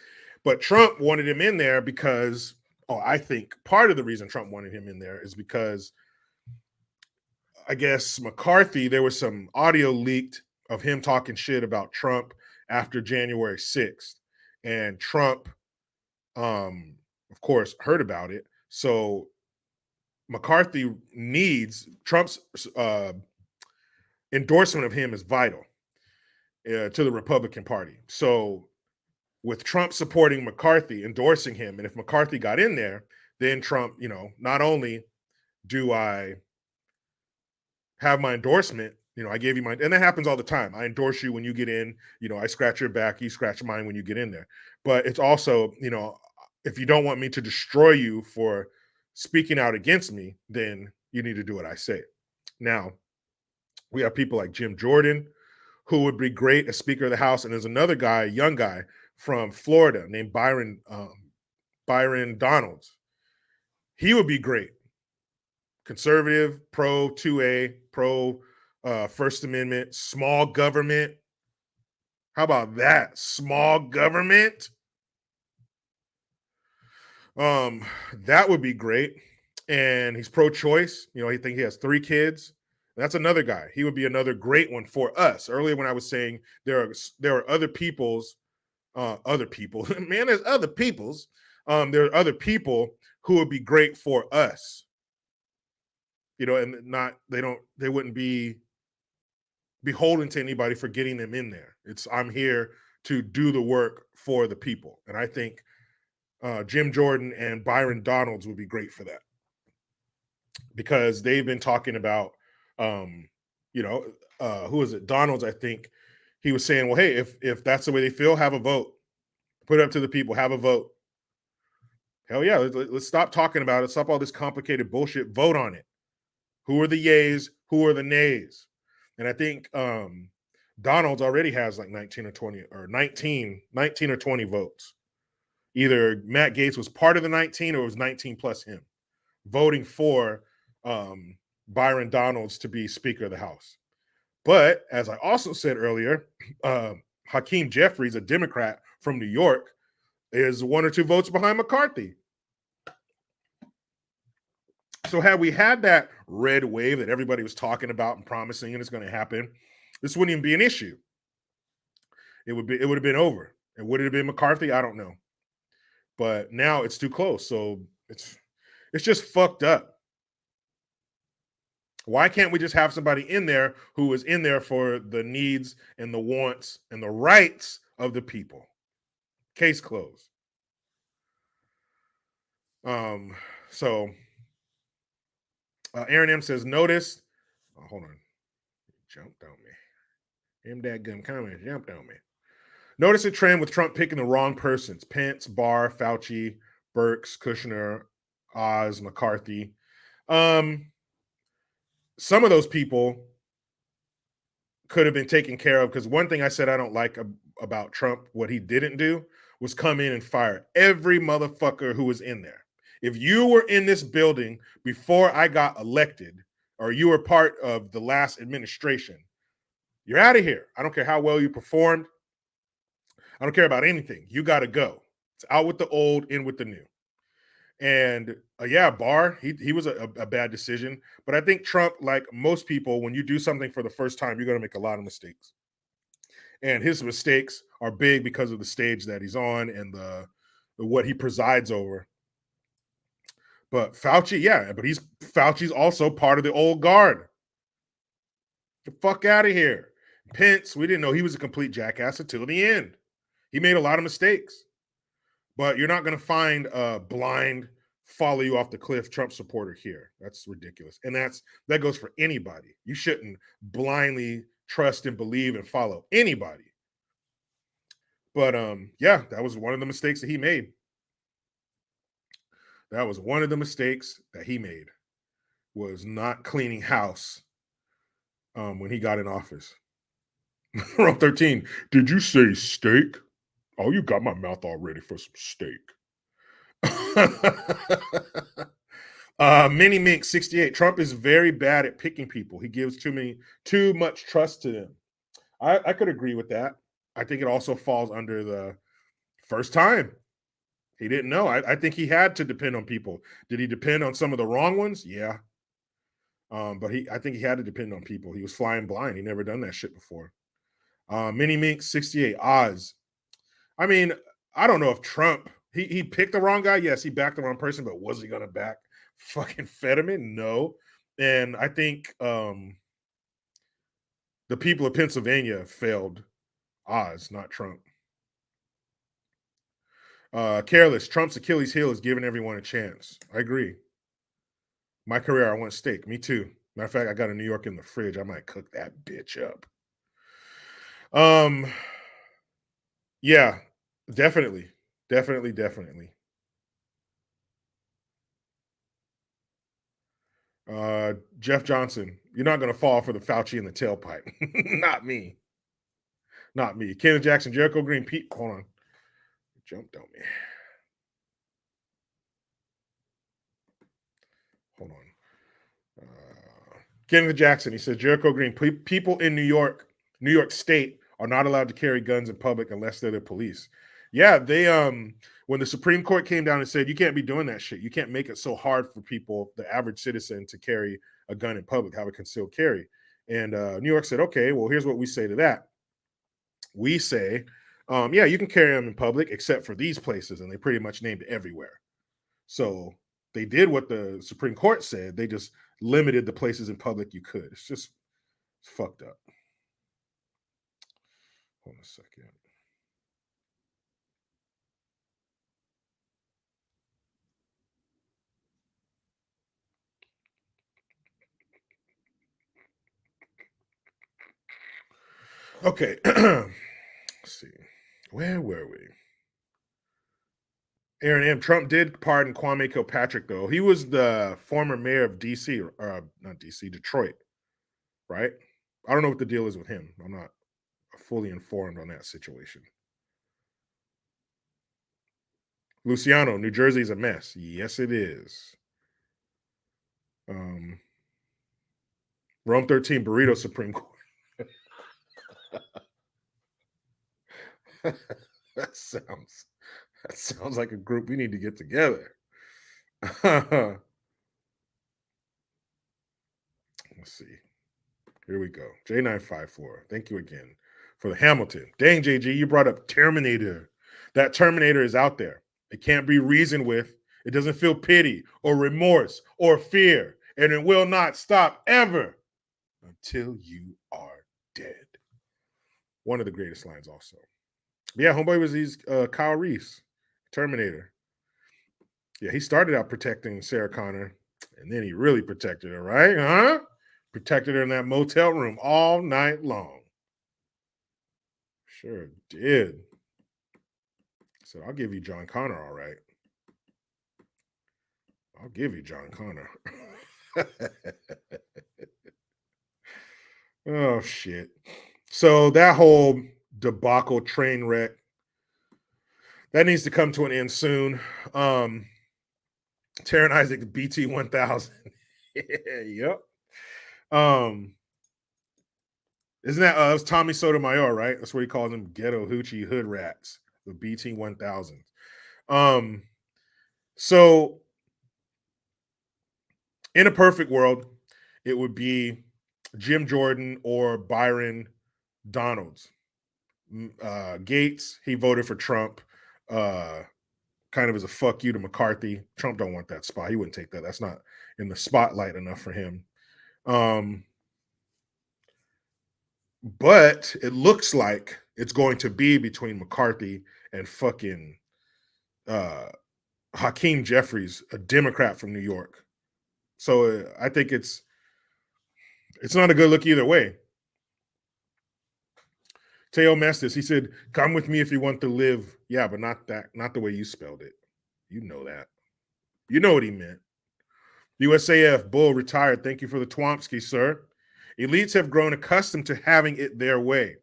S1: but Trump wanted him in there because, I think part of the reason Trump wanted him in there is because I guess McCarthy, there was some audio leaked of him talking shit about Trump after January 6th, and Trump, of course, heard about it. So McCarthy needs Trump's endorsement of him is vital to the Republican Party. So with Trump supporting McCarthy, endorsing him, and if McCarthy got in there, then Trump, not only do I have my endorsement, I gave you mine, and that happens all the time. I endorse you when you get in, I scratch your back, you scratch mine when you get in there. But it's also, if you don't want me to destroy you for speaking out against me, then you need to do what I say. Now, we have people like Jim Jordan, who would be great as Speaker of the House, and there's another guy, a young guy from Florida named Byron Donalds. He would be great. Conservative, pro 2A, pro First Amendment, small government. How about that? Small government. That would be great. And he's pro-choice. I think he has 3 kids. That's another guy. He would be another great one for us. Earlier when I was saying there are other people's, man, there's other people's. There are other people who would be great for us. And they wouldn't be beholden to anybody for getting them in there. I'm here to do the work for the people. And I think Jim Jordan and Byron Donalds would be great for that, because they've been talking about, who is it? Donalds, I think he was saying, well, hey, if that's the way they feel, have a vote. Put it up to the people, have a vote. Hell yeah, let's stop talking about it. Stop all this complicated bullshit. Vote on it. Who are the yays? Who are the nays? And I think Donalds already has like 19 or 20 votes. Either Matt Gaetz was part of the 19 or it was 19 plus him voting for Byron Donalds to be Speaker of the House. But as I also said earlier, Hakeem Jeffries, a Democrat from New York, is 1 or 2 votes behind McCarthy. So had we had that red wave that everybody was talking about and promising and it's going to happen, this wouldn't even be an issue. It would have been over. And would it have been McCarthy? I don't know. But now it's too close. So it's just fucked up. Why can't we just have somebody in there who is in there for the needs and the wants and the rights of the people? Case closed. So Aaron M says, notice. Oh, hold on. Jumped on me. Him that gun comment jumped on me. Notice a trend with Trump picking the wrong persons. Pence, Barr, Fauci, Birx, Kushner, Oz, McCarthy. Some of those people could have been taken care of, because one thing I said I don't like about Trump, what he didn't do, was come in and fire every motherfucker who was in there. If you were in this building before I got elected, or you were part of the last administration, you're out of here. I don't care how well you performed. I don't care about anything. You got to go. It's out with the old, in with the new. And Barr, he was a bad decision. But I think Trump, like most people, when you do something for the first time, you're going to make a lot of mistakes. And his mistakes are big because of the stage that he's on and the what he presides over. But Fauci, Fauci's also part of the old guard. Get the fuck out of here. Pence, we didn't know he was a complete jackass until the end. He made a lot of mistakes. But you're not going to find a blind follow you off the cliff, Trump supporter here. That's ridiculous. And that goes for anybody. You shouldn't blindly trust and believe and follow anybody. But yeah, that was one of the mistakes that he made. That was one of the mistakes that he made, was not cleaning house when he got in office. Row 13, did you say steak? Oh, you got my mouth all ready for some steak. Mini Mink 68. Trump is very bad at picking people. He gives too much trust to them. I could agree with that. I think it also falls under the first time. He didn't know. I think he had to depend on people. Did he depend on some of the wrong ones? Yeah. But I think he had to depend on people. He was flying blind. He never done that shit before. Mini Mink 68. Oz. I mean, I don't know if Trump, he picked the wrong guy. Yes, he backed the wrong person, but was he going to back fucking Fetterman? No. And I think the people of Pennsylvania failed Oz, not Trump. Careless. Trump's Achilles heel is giving everyone a chance. I agree. My career, I want steak. Me too. Matter of fact, I got a New York in the fridge. I might cook that bitch up. Yeah, definitely. Definitely. Jeff Johnson, you're not going to fall for the Fauci in the tailpipe. Not me. Not me. Kenneth Jackson, Jericho Green, Pete. Hold on. Jumped on me. Hold on. Kenneth Jackson, he says, Jericho Green, people in New York State are not allowed to carry guns in public unless they're the police. Yeah, they when the Supreme Court came down and said you can't be doing that shit, you can't make it so hard for people, the average citizen, to carry a gun in public, have a concealed carry. And New York said, okay, well, here's what we say to that. We say, yeah, you can carry them in public except for these places, and they pretty much named everywhere. So they did what the Supreme Court said. They just limited the places in public you could. It's fucked up. Hold on a second. Okay. Let's see. Where were we? Aaron M. Trump did pardon Kwame Kilpatrick, though. He was the former mayor of D.C., not D.C., Detroit, right? I don't know what the deal is with him. I'm not fully informed on that situation. Luciano, New Jersey's a mess. Yes, it is. Rome 13, Burrito Supreme Court. that sounds like a group we need to get together. Let's see. Here we go. J954. Thank you again for the Hamilton. Dang, JG, you brought up Terminator. That Terminator is out there. It can't be reasoned with. It doesn't feel pity or remorse or fear. And it will not stop ever until you are dead. One of the greatest lines also. Yeah, homeboy was Kyle Reese, Terminator. Yeah, he started out protecting Sarah Connor, and then he really protected her, right? Huh? Protected her in that motel room all night long. Sure did. So I'll give you John Connor, all right. I'll give you John Connor. Oh, shit. So that whole debacle train wreck, that needs to come to an end soon. Taryn Isaac, BT 1000. Yep. Isn't that it was Tommy Sotomayor, right? That's what he calls them, ghetto hoochie hood rats, the BT 1000. So in a perfect world, it would be Jim Jordan or Byron Donalds. Gates, he voted for Trump, kind of as a fuck you to McCarthy. Trump don't want that spot. He wouldn't take that. That's not in the spotlight enough for him. But it looks like it's going to be between McCarthy and fucking Hakeem Jeffries, a Democrat from New York. So I think it's not a good look either way. Teo Mestis, he said, "Come with me if you want to live." Yeah, but not the way you spelled it. You know that. You know what he meant. USAF Bull retired. Thank you for the Twomsky, sir. Elites have grown accustomed to having it their way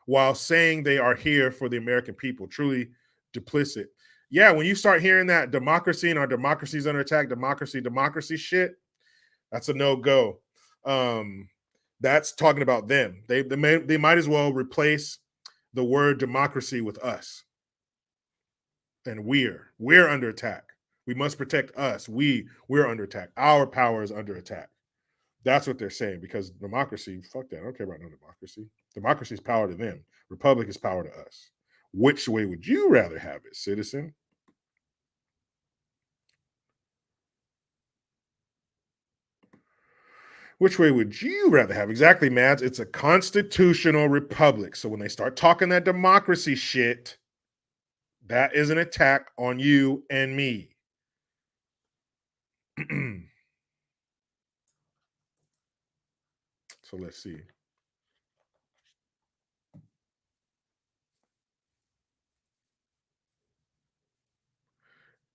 S1: while saying they are here for the American people. Truly duplicit. Yeah, when you start hearing that democracy and our democracy's under attack, democracy shit, that's a no-go. That's talking about them. They might as well replace the word democracy with us. And we're under attack. We must protect us. We're under attack. Our power is under attack. That's what they're saying, because democracy, fuck that. I don't care about no democracy. Democracy is power to them. Republic is power to us. Which way would you rather have it, citizen? Which way would you rather have? Exactly, Mads. It's a constitutional republic. So when they start talking that democracy shit, that is an attack on you and me. So let's see.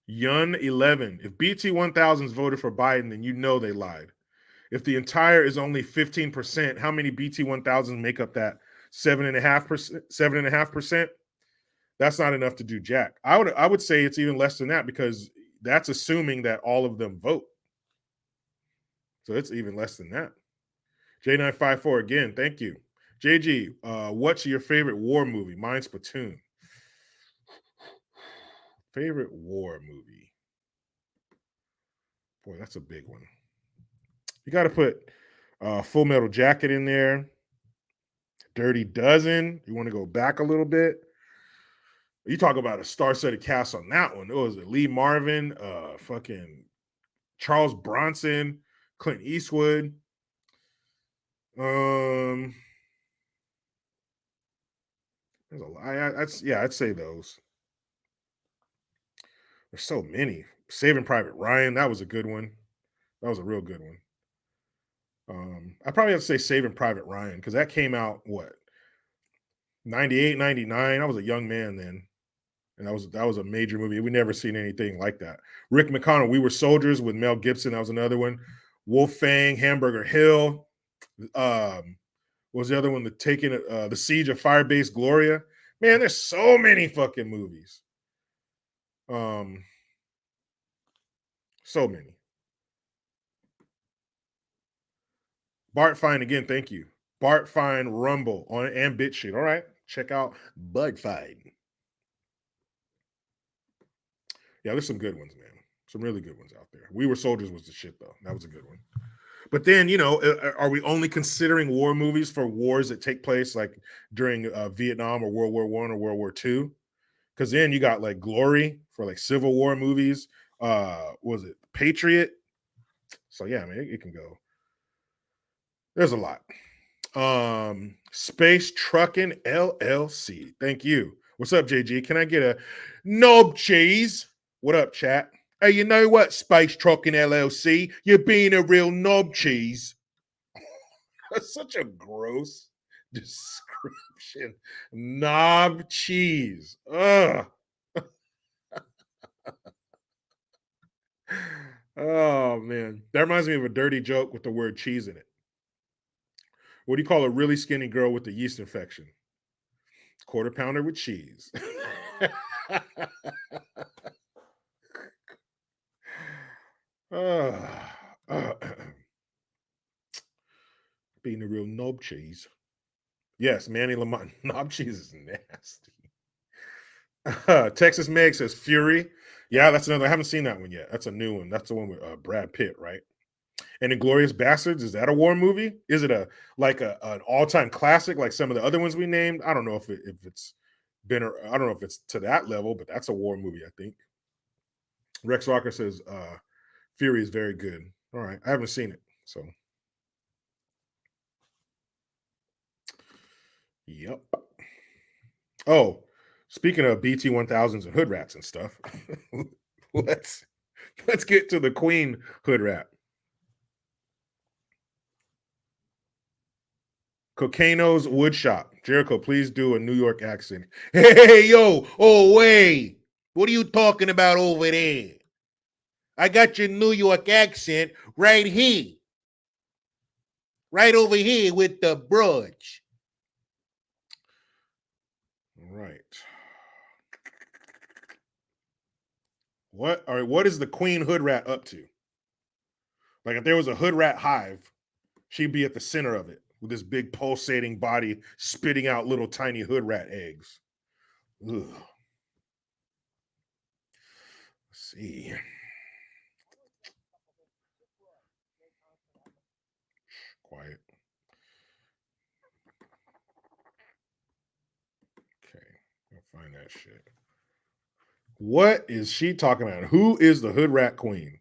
S1: Yun11. If BT 1000s voted for Biden, then you know they lied. If the entire is only 15%, how many BT 1000s make up that 7.5%? 7.5%? That's not enough to do jack. I would say it's even less than that, because that's assuming that all of them vote. So it's even less than that. J954 again, thank you. JG, what's your favorite war movie? Mine's Platoon. Favorite war movie? Boy, that's a big one. You got to put Full Metal Jacket in there. Dirty Dozen. You want to go back a little bit? You talk about a star-studded cast on that one. It was Lee Marvin, fucking Charles Bronson, Clint Eastwood. There's a lot. I'd say those. There's so many. Saving Private Ryan, that was a good one. That was a real good one. I probably have to say Saving Private Ryan, because that came out, what, 98, 99? I was a young man then. And that was a major movie. We never seen anything like that. Rick McConnell, We Were Soldiers with Mel Gibson. That was another one. Wolf Fang, Hamburger Hill. What was the other one? The Siege of Firebase Gloria. Man, there's so many fucking movies. So many. Bart Fine again, thank you. Bart Fine Rumble on and BitShit. All right, check out Bart Fine. Yeah, there's some good ones, man. Some really good ones out there. We Were Soldiers was the shit, though. That was a good one. But then, are we only considering war movies for wars that take place like during Vietnam or World War I or World War II? Because then you got like Glory for like Civil War movies. Was it Patriot? So yeah, man, it can go. There's a lot. Space Trucking LLC. Thank you. What's up, JG? Can I get a knob cheese? What up, chat? Hey, you know what, Space Trucking LLC? You're being a real knob cheese. That's such a gross description. Knob cheese. Ugh. Oh, man. That reminds me of a dirty joke with the word cheese in it. What do you call a really skinny girl with a yeast infection? Quarter pounder with cheese. Being a real knob cheese. Yes, Manny Lamont. Knob cheese is nasty. Texas Meg says Fury. Yeah, that's another. I haven't seen that one yet. That's a new one. That's the one with Brad Pitt, right? And Inglorious Bastards, is that a war movie? Is it an all-time classic like some of the other ones we named? I don't know if it's been. I don't know if it's to that level, but that's a war movie, I think. Rex Rocker says Fury is very good. All right, I haven't seen it, so. Yep. Oh, speaking of BT 1000s and hood rats and stuff, let's get to the Queen hood rat. Cocaino's Woodshop. Jericho, please do a New York accent. Hey, yo, oh, wait. What are you talking about over there? I got your New York accent right here. Right over here with the brooch. All right. What is the Queen hood rat up to? Like if there was a hood rat hive, she'd be at the center of it with this big pulsating body spitting out little tiny hood rat eggs. Ugh. Let's see. Quiet. Okay, I'll find that shit. What is she talking about? Who is the hood rat queen?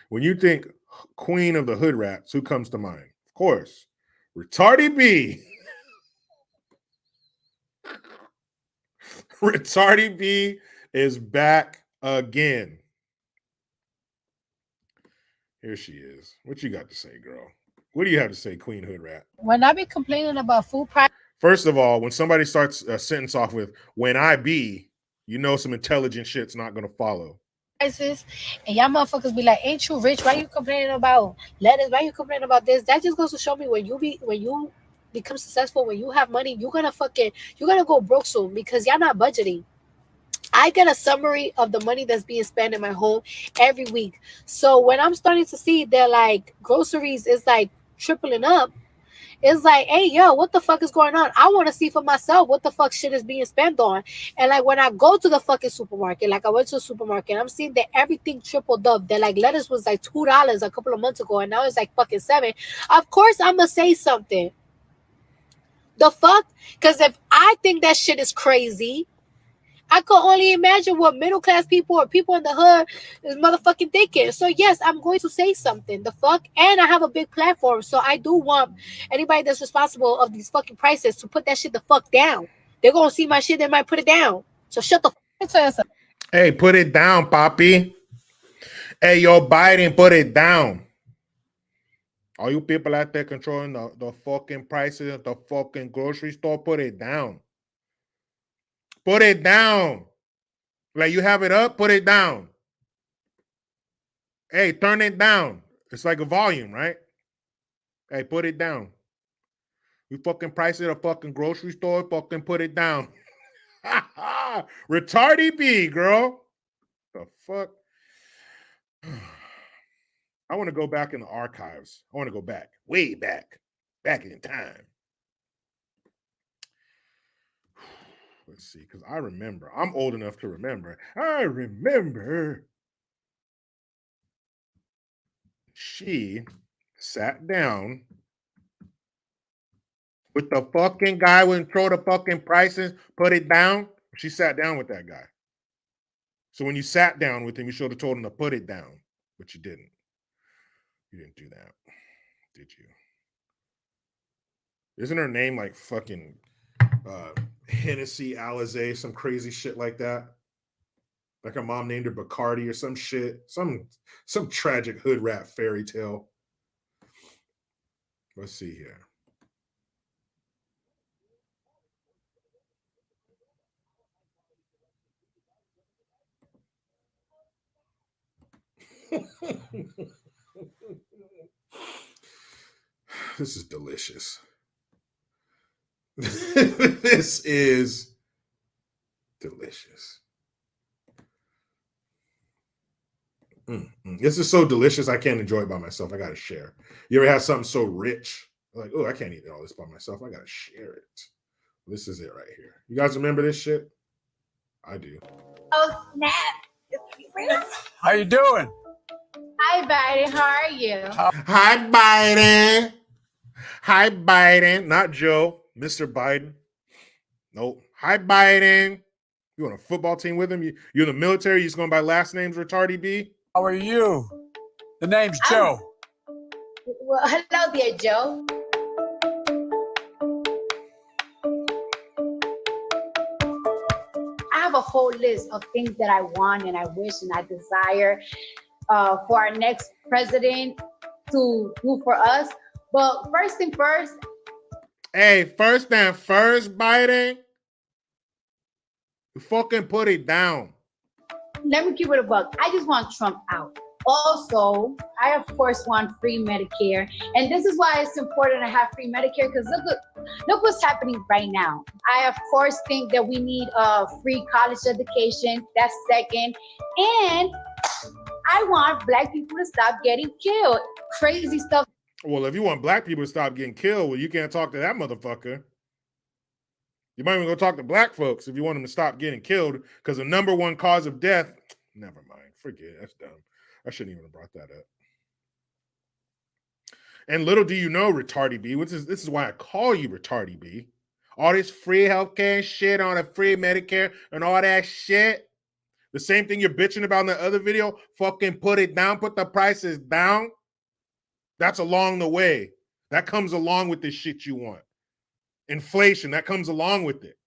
S1: When you think queen of the hood rats, who comes to mind? Of course, Retardi B. Retardi B is back again. Here she is. What you got to say, girl? What do you have to say, Queen Hood Rat?
S3: When I be complaining about food prices,
S1: First of all, when somebody starts a sentence off with "when I be," you know some intelligent shit's not going to follow.
S3: and y'all motherfuckers be like, "Ain't you rich? Why you complaining about lettuce? Why you complaining about this?" That just goes to show me when you become successful, when you have money, you're gonna go broke soon because y'all not budgeting. I get a summary of the money that's being spent in my home every week. So when I'm starting to see that like groceries is like tripling up, it's like, hey, yo, what the fuck is going on? I want to see for myself what the fuck shit is being spent on. And like when I go to the fucking supermarket, like I went to the supermarket, I'm seeing that everything tripled up. That like lettuce was like $2 a couple of months ago, and now it's like fucking $7. Of course, I'm gonna say something. The fuck? Because if I think that shit is crazy, I could only imagine what middle class people or people in the hood is motherfucking thinking. So yes, I'm going to say something. The fuck, and I have a big platform, so I do want anybody that's responsible of these fucking prices to put that shit the fuck down. They're gonna see my shit, they might put it down. So shut the fuck up.
S1: Hey, put it down, Poppy. Hey, yo, Biden, put it down. All you people out there controlling the fucking prices at the fucking grocery store, put it down. Put it down. Like you have it up, put it down. Hey, turn it down. It's like a volume, right? Hey, put it down. You fucking price it at a fucking grocery store, fucking put it down. Retardi B, girl. The fuck? I want to go back in the archives. I want to go back, way back in time. Let's see, because I remember. I'm old enough to remember. I remember she sat down with the fucking guy when throw the fucking prices, put it down. She sat down with that guy. So when you sat down with him, you should have told him to put it down, but you didn't. You didn't do that, did you? Isn't her name like fucking Hennessy Alizé, some crazy shit like that? Like her mom named her McCarthy or some shit. Some tragic hood rat fairy tale. Let's see here. This is delicious. This is delicious. This is so delicious. I can't enjoy it by myself. I gotta share. You ever have something so rich? Like, oh, I can't eat all this by myself. I gotta share it. This is it right here. You guys remember this shit? I do.
S3: Oh snap!
S2: How you doing?
S3: Hi, Biden. How are you?
S1: Hi, Biden. Hi, Biden. Not Joe, Mr. Biden. Nope. Hi, Biden. You on a football team with him? You're in the military? You just going by last names, Retardi B?
S2: How are you? The name's Joe.
S3: Well, hello there, Joe. I have a
S4: a whole list of things that I want and I wish and I desire for our next president to do for us. But first thing first.
S1: Hey, first and first, Biden, you fucking put it down.
S4: Let me keep it a buck. I just want Trump out. Also, I of course want free Medicare, and this is why it's important to have free Medicare, because look what's happening right now. I of course think that we need a free college education. That's second, and I want Black people to stop getting killed. Crazy stuff.
S1: Well, if you want Black people to stop getting killed, well, you can't talk to that motherfucker. You might even go talk to Black folks if you want them to stop getting killed, because the number one cause of death. Never mind. Forget it. That's dumb. I shouldn't even have brought that up. And little do you know, Retardi B, this is why I call you Retardi B. All this free healthcare shit on a free Medicare and all that shit. The same thing you're bitching about in the other video, fucking put it down, put the prices down. That's along the way. That comes along with this shit you want. Inflation, that comes along with it.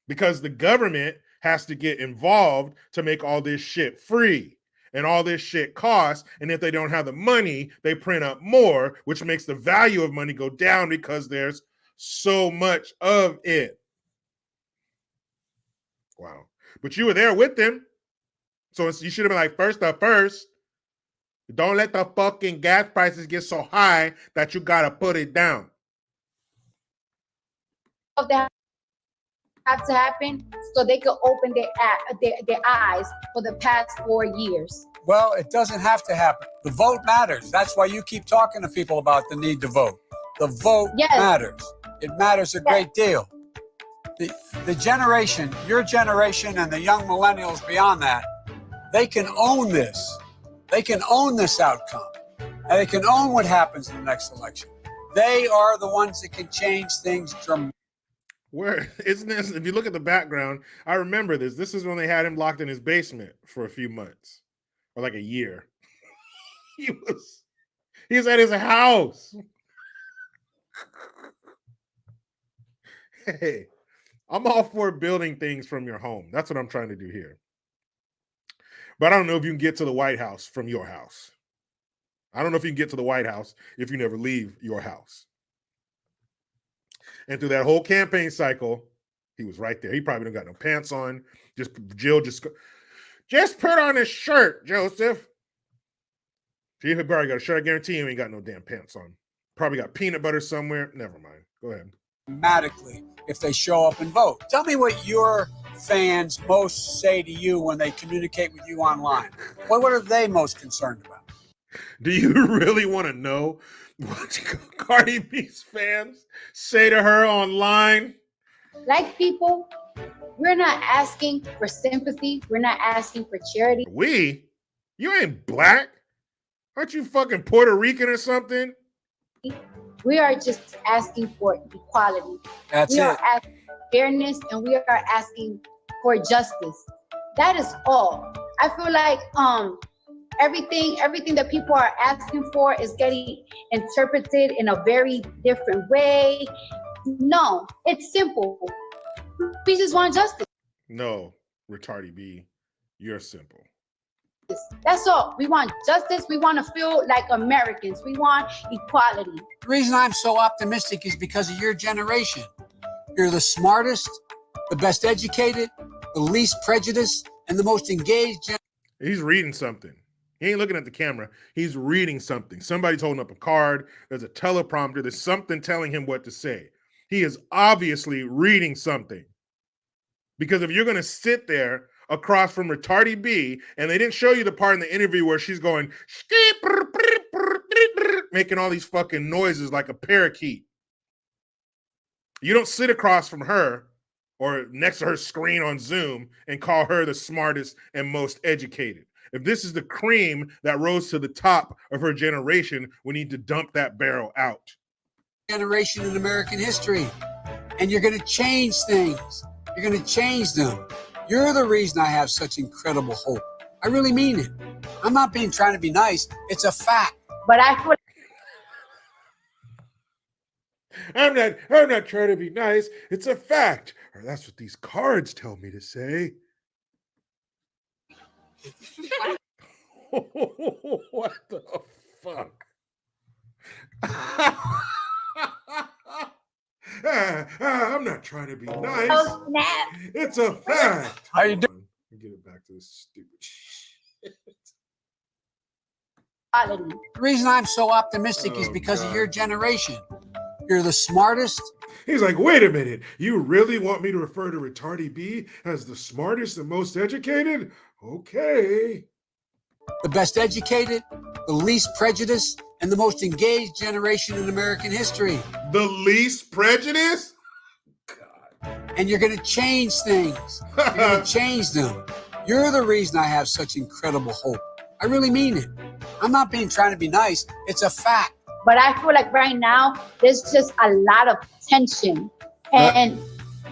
S1: Because the government has to get involved to make all this shit free. And all this shit costs. And if they don't have the money, they print up more, which makes the value of money go down because there's so much of it. Wow. But you were there with them. So you should have been like, first up first. Don't let the fucking gas prices get so high that you got to put it down.
S4: That have to happen so they could open their eyes for the past 4 years.
S2: Well, it doesn't have to happen. The vote matters. That's why you keep talking to people about the need to vote. The vote matters. It matters a great deal. The generation, your generation and the young millennials beyond that, they can own this. They can own this outcome. And they can own what happens in the next election. They are the ones that can change things dramatically.
S1: Where isn't this? If you look at the background, I remember this. This is when they had him locked in his basement for a few months, or like a year. He was at his house. Hey, I'm all for building things from your home. That's what I'm trying to do here. But I don't know if you can get to the White House from your house. I don't know if you can get to the White House if you never leave your house. And through that whole campaign cycle, he was right there. He probably don't got no pants on. Jill just put on his shirt, Joseph. He probably got a shirt. I guarantee you ain't got no damn pants on. Probably got peanut butter somewhere. Never mind. Go ahead.
S2: Dramatically, if they show up and vote. Tell me what your fans most say to you when they communicate with you online. What are they most concerned about?
S1: Do you really want to know what Cardi B's fans say to her online?
S4: Like people, we're not asking for sympathy. We're not asking for charity.
S1: You ain't Black. Aren't you fucking Puerto Rican or something?
S4: We are just asking for equality.
S2: That's
S4: we are asking for fairness, and we are asking for justice. That is all. I feel like everything that people are asking for is getting interpreted in a very different way. No, it's simple. We just want justice.
S1: No, Retardi B, you're simple.
S4: That's all. We want justice. We want to feel like Americans. We want equality.
S2: The reason I'm so optimistic is because of your generation. You're the smartest, the best educated, the least prejudiced, and the most engaged.
S1: He's reading something. He ain't looking at the camera. He's reading something. Somebody's holding up a card. There's a teleprompter. There's something telling him what to say. He is obviously reading something. Because if you're going to sit there across from Retardi B, and they didn't show you the part in the interview where she's going, making all these fucking noises like a parakeet. You don't sit across from her or next to her screen on Zoom and call her the smartest and most educated. If this is the cream that rose to the top of her generation, we need to dump that barrel out.
S2: Generation in American history. And you're going to change things. You're going to change them. You're the reason I have such incredible hope. I really mean it. I'm not trying to be nice. It's a fact.
S4: But I feel
S1: I'm not trying to be nice. It's a fact. Or that's what these cards tell me to say. What the fuck? I'm not trying to be nice.
S4: Oh, snap.
S1: It's a fact.
S2: How you
S1: doing? Get it back to this stupid shit.
S4: Quality.
S5: The reason I'm so optimistic is because of your generation. You're the smartest.
S1: He's like, wait a minute. You really want me to refer to Retardi B as the smartest and most educated? Okay.
S5: The best educated, the least prejudiced, and the most engaged generation in American history.
S1: The least prejudice?
S5: And you're going to change things. You're going to change them. You're the reason I have such incredible hope. I really mean it. I'm not being trying to be nice. It's a fact.
S4: But I feel like right now, there's just a lot of tension. And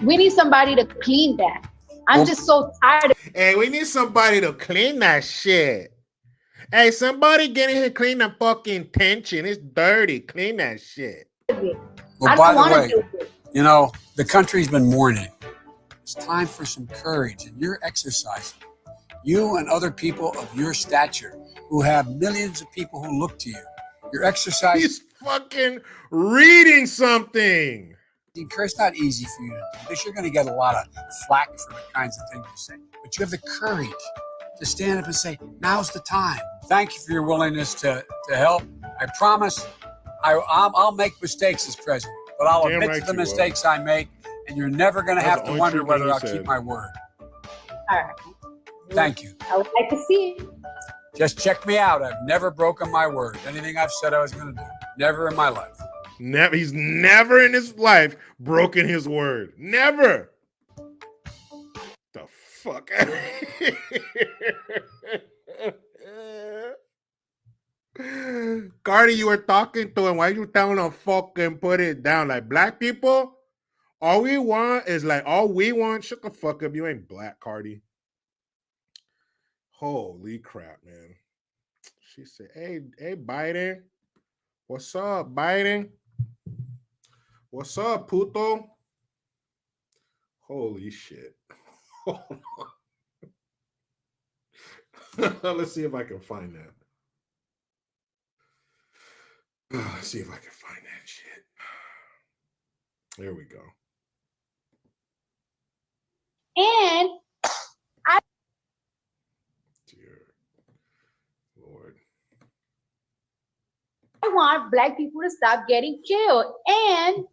S4: we need somebody to clean that. I'm just so tired of
S1: Hey, we need somebody to clean that shit. Hey, somebody get in here, clean the fucking tension. It's dirty. Clean that shit.
S4: it.
S5: Well,
S4: I
S5: by
S4: don't
S5: the
S4: want
S5: way,
S4: to do it.
S5: you know, the country's been mourning. It's time for some courage, and you're exercising. You and other people of your stature who have millions of people who look to you. You're exercising.
S1: He's fucking reading something.
S5: It's not easy for you to do this. You're going to get a lot of flack for the kinds of things you say. But you have the courage to stand up and say, now's the time. Thank you for your willingness to help. I promise I'll make mistakes as president, but I'll
S1: Damn
S5: admit
S1: right
S5: to the
S1: you will.
S5: mistakes I make, and you're never going to
S1: That's
S5: have
S1: the
S5: to
S1: only
S5: wonder
S1: true thing
S5: whether
S1: he
S5: I'll
S1: said.
S5: keep my word.
S4: All right.
S5: Thank you.
S4: I would like to see it.
S5: Just check me out. I've never broken my word. Anything I've said I was going to do. Never in my life.
S1: He's never in his life broken his word. Never. The fuck? Cardi, you were talking to him. Why you telling him fucking put it down? Like, black people, all we want, shut the fuck up. You ain't black, Cardi. Holy crap, man. She said, hey, Biden. What's up, Biden? What's up, puto? Holy shit. Let's see if I can find that. Let's see if I can find that shit. There we go.
S4: And
S1: Dear Lord.
S4: I want black people to stop getting killed and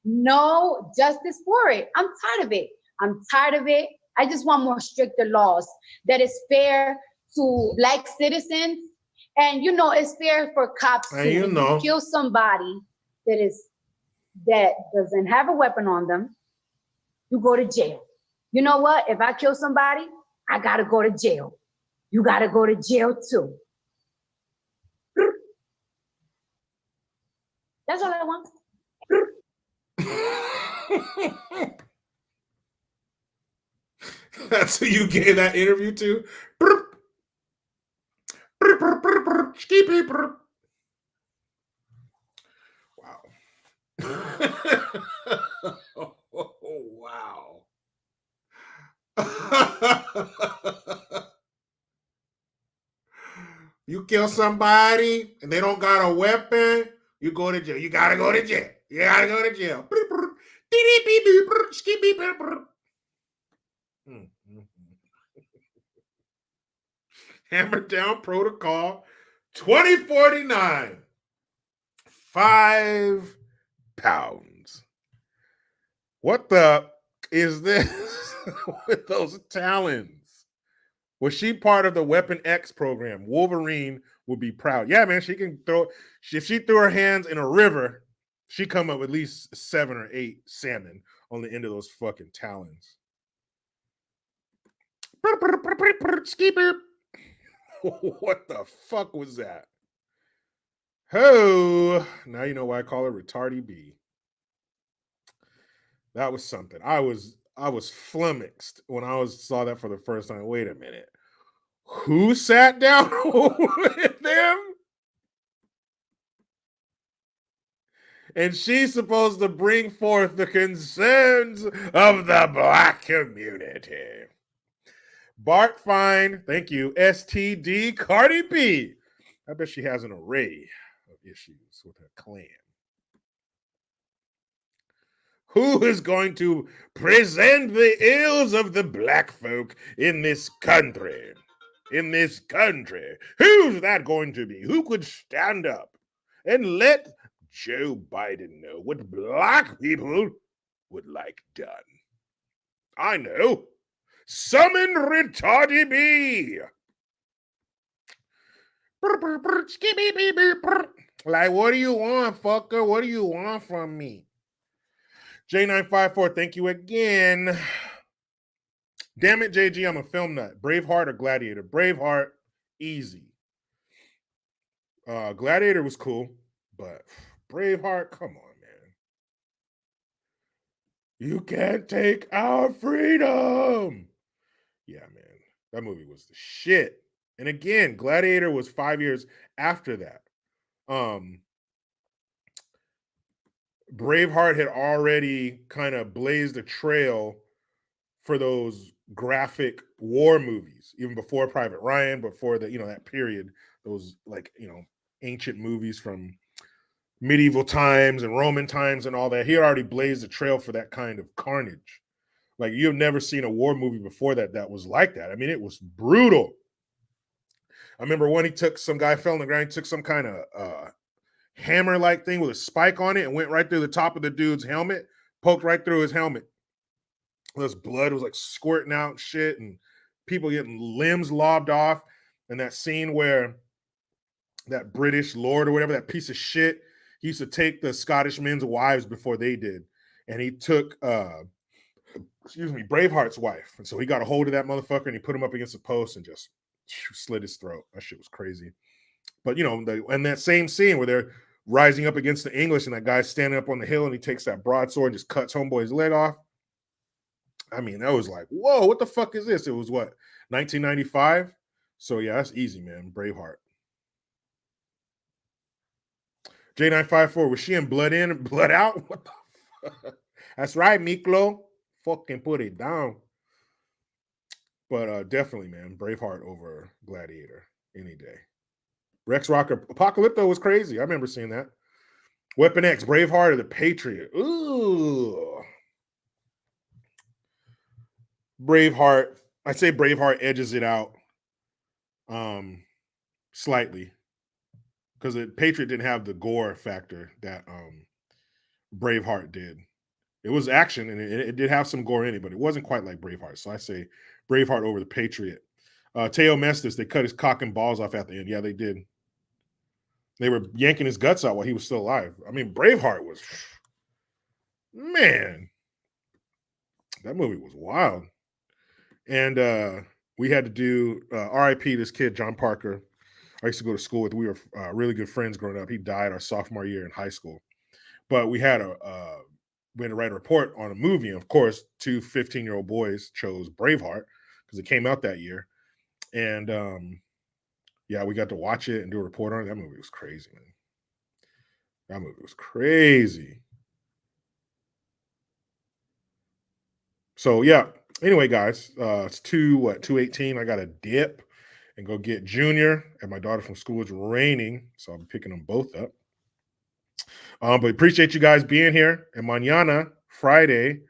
S4: no justice for it. I'm tired of it. I just want more stricter laws that is fair to black citizens. And it's fair for cops
S1: And
S4: too.
S1: you
S4: If
S1: know.
S4: you kill somebody that doesn't have a weapon on them, you go to jail. You know what? If I kill somebody, I gotta go to jail. You gotta go to jail too. That's all I want.
S1: That's who you gave that interview to? Wow. Wow. You kill somebody and they don't got a weapon, you go to jail. You gotta go to jail. You gotta go to jail. Hammer down protocol 2049. 5 pounds. What the is this with those talons? Was she part of the Weapon X program? Wolverine would be proud. Yeah, man, she can throw. If she threw her hands in a river, she come up with at least 7 or 8 salmon on the end of those fucking talons. What the fuck was that? Oh, now you know why I call her Retardi B. That was something. I was flummoxed when I saw that for the first time. Wait a minute. Who sat down with them? And she's supposed to bring forth the concerns of the black community. Bart Fine, thank you. STD Cardi B. I bet she has an array of issues with her clan. Who is going to present the ills of the black folk in this country? In this country. Who's that going to be? Who could stand up and let Joe Biden know what black people would like done? I know. Summon Retardi B. Like, what do you want, fucker? What do you want from me? J954, thank you again. Damn it, JG, I'm a film nut. Braveheart or Gladiator? Braveheart, easy. Gladiator was cool, but Braveheart, come on, man. You can't take our freedom. Yeah, man. That movie was the shit. And again, Gladiator was 5 years after that. Braveheart had already kind of blazed a trail for those graphic war movies, even before Private Ryan, before the, that period, those ancient movies from medieval times and Roman times and all that. He had already blazed a trail for that kind of carnage. Like, you've never seen a war movie before that was like that. I mean, it was brutal. I remember when some guy fell on the ground, he took some kind of hammer-like thing with a spike on it and went right through the top of the dude's helmet, poked right through his helmet. This blood was like squirting out and shit, and people getting limbs lobbed off. And that scene where that British lord or whatever, that piece of shit, he used to take the Scottish men's wives before they did. And he took, Braveheart's wife. And so he got a hold of that motherfucker and he put him up against a post and just slit his throat. That shit was crazy. But, and that same scene where they're rising up against the English and that guy's standing up on the hill and he takes that broadsword and just cuts homeboy's leg off. I mean, that was like, whoa, what the fuck is this? It was what, 1995? So yeah, that's easy, man. Braveheart. J954, was she in Blood In, Blood Out? What the fuck? That's right, Miklo. Fucking put it down. But definitely, man, Braveheart over Gladiator any day. Rex Rocker, Apocalypto was crazy. I remember seeing that. Weapon X, Braveheart or The Patriot? Ooh. Braveheart. I'd say Braveheart edges it out slightly. Because the Patriot didn't have the gore factor that Braveheart did. It was action, and it did have some gore in it, but it wasn't quite like Braveheart. So I say Braveheart over The Patriot. Teo Mestis, they cut his cock and balls off at the end. Yeah, they did. They were yanking his guts out while he was still alive. I mean, Braveheart was, man, that movie was wild. And we had to do RIP this kid, John Parker. I used to go to school with. We were really good friends growing up. He died our sophomore year in high school. But we had to write a report on a movie. And of course, two 15-year-old boys chose Braveheart because it came out that year. And yeah, we got to watch it and do a report on it. That movie was crazy, man. That movie was crazy. So yeah. Anyway, guys, it's 2:18. I got to dip and go get Junior and my daughter from school. It's raining, so I'll be picking them both up. But appreciate you guys being here. And mañana, Friday,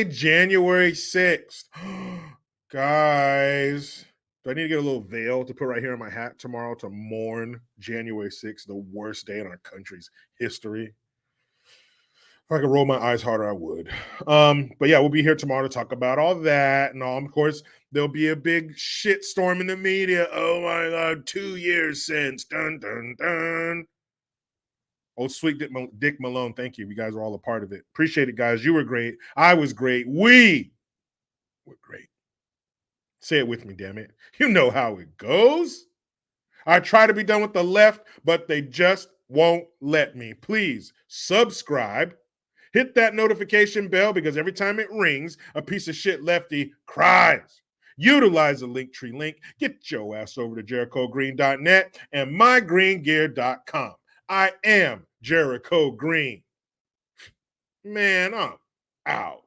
S1: January 6th. Guys, do I need to get a little veil to put right here on my hat tomorrow to mourn January 6th, the worst day in our country's history? If I could roll my eyes harder, I would. But yeah, we'll be here tomorrow to talk about all that and all. Of course, there'll be a big shit storm in the media. Oh my God, 2 years since. Dun, dun, dun. Oh, sweet Dick Malone, thank you. You guys are all a part of it. Appreciate it, guys. You were great. I was great. We were great. Say it with me, damn it. You know how it goes. I try to be done with the left, but they just won't let me. Please subscribe. Hit that notification bell because every time it rings, a piece of shit lefty cries. Utilize the Linktree link. Get your ass over to JerichoGreen.net and mygreengear.com. I am Jericho Green. Man, I'm out.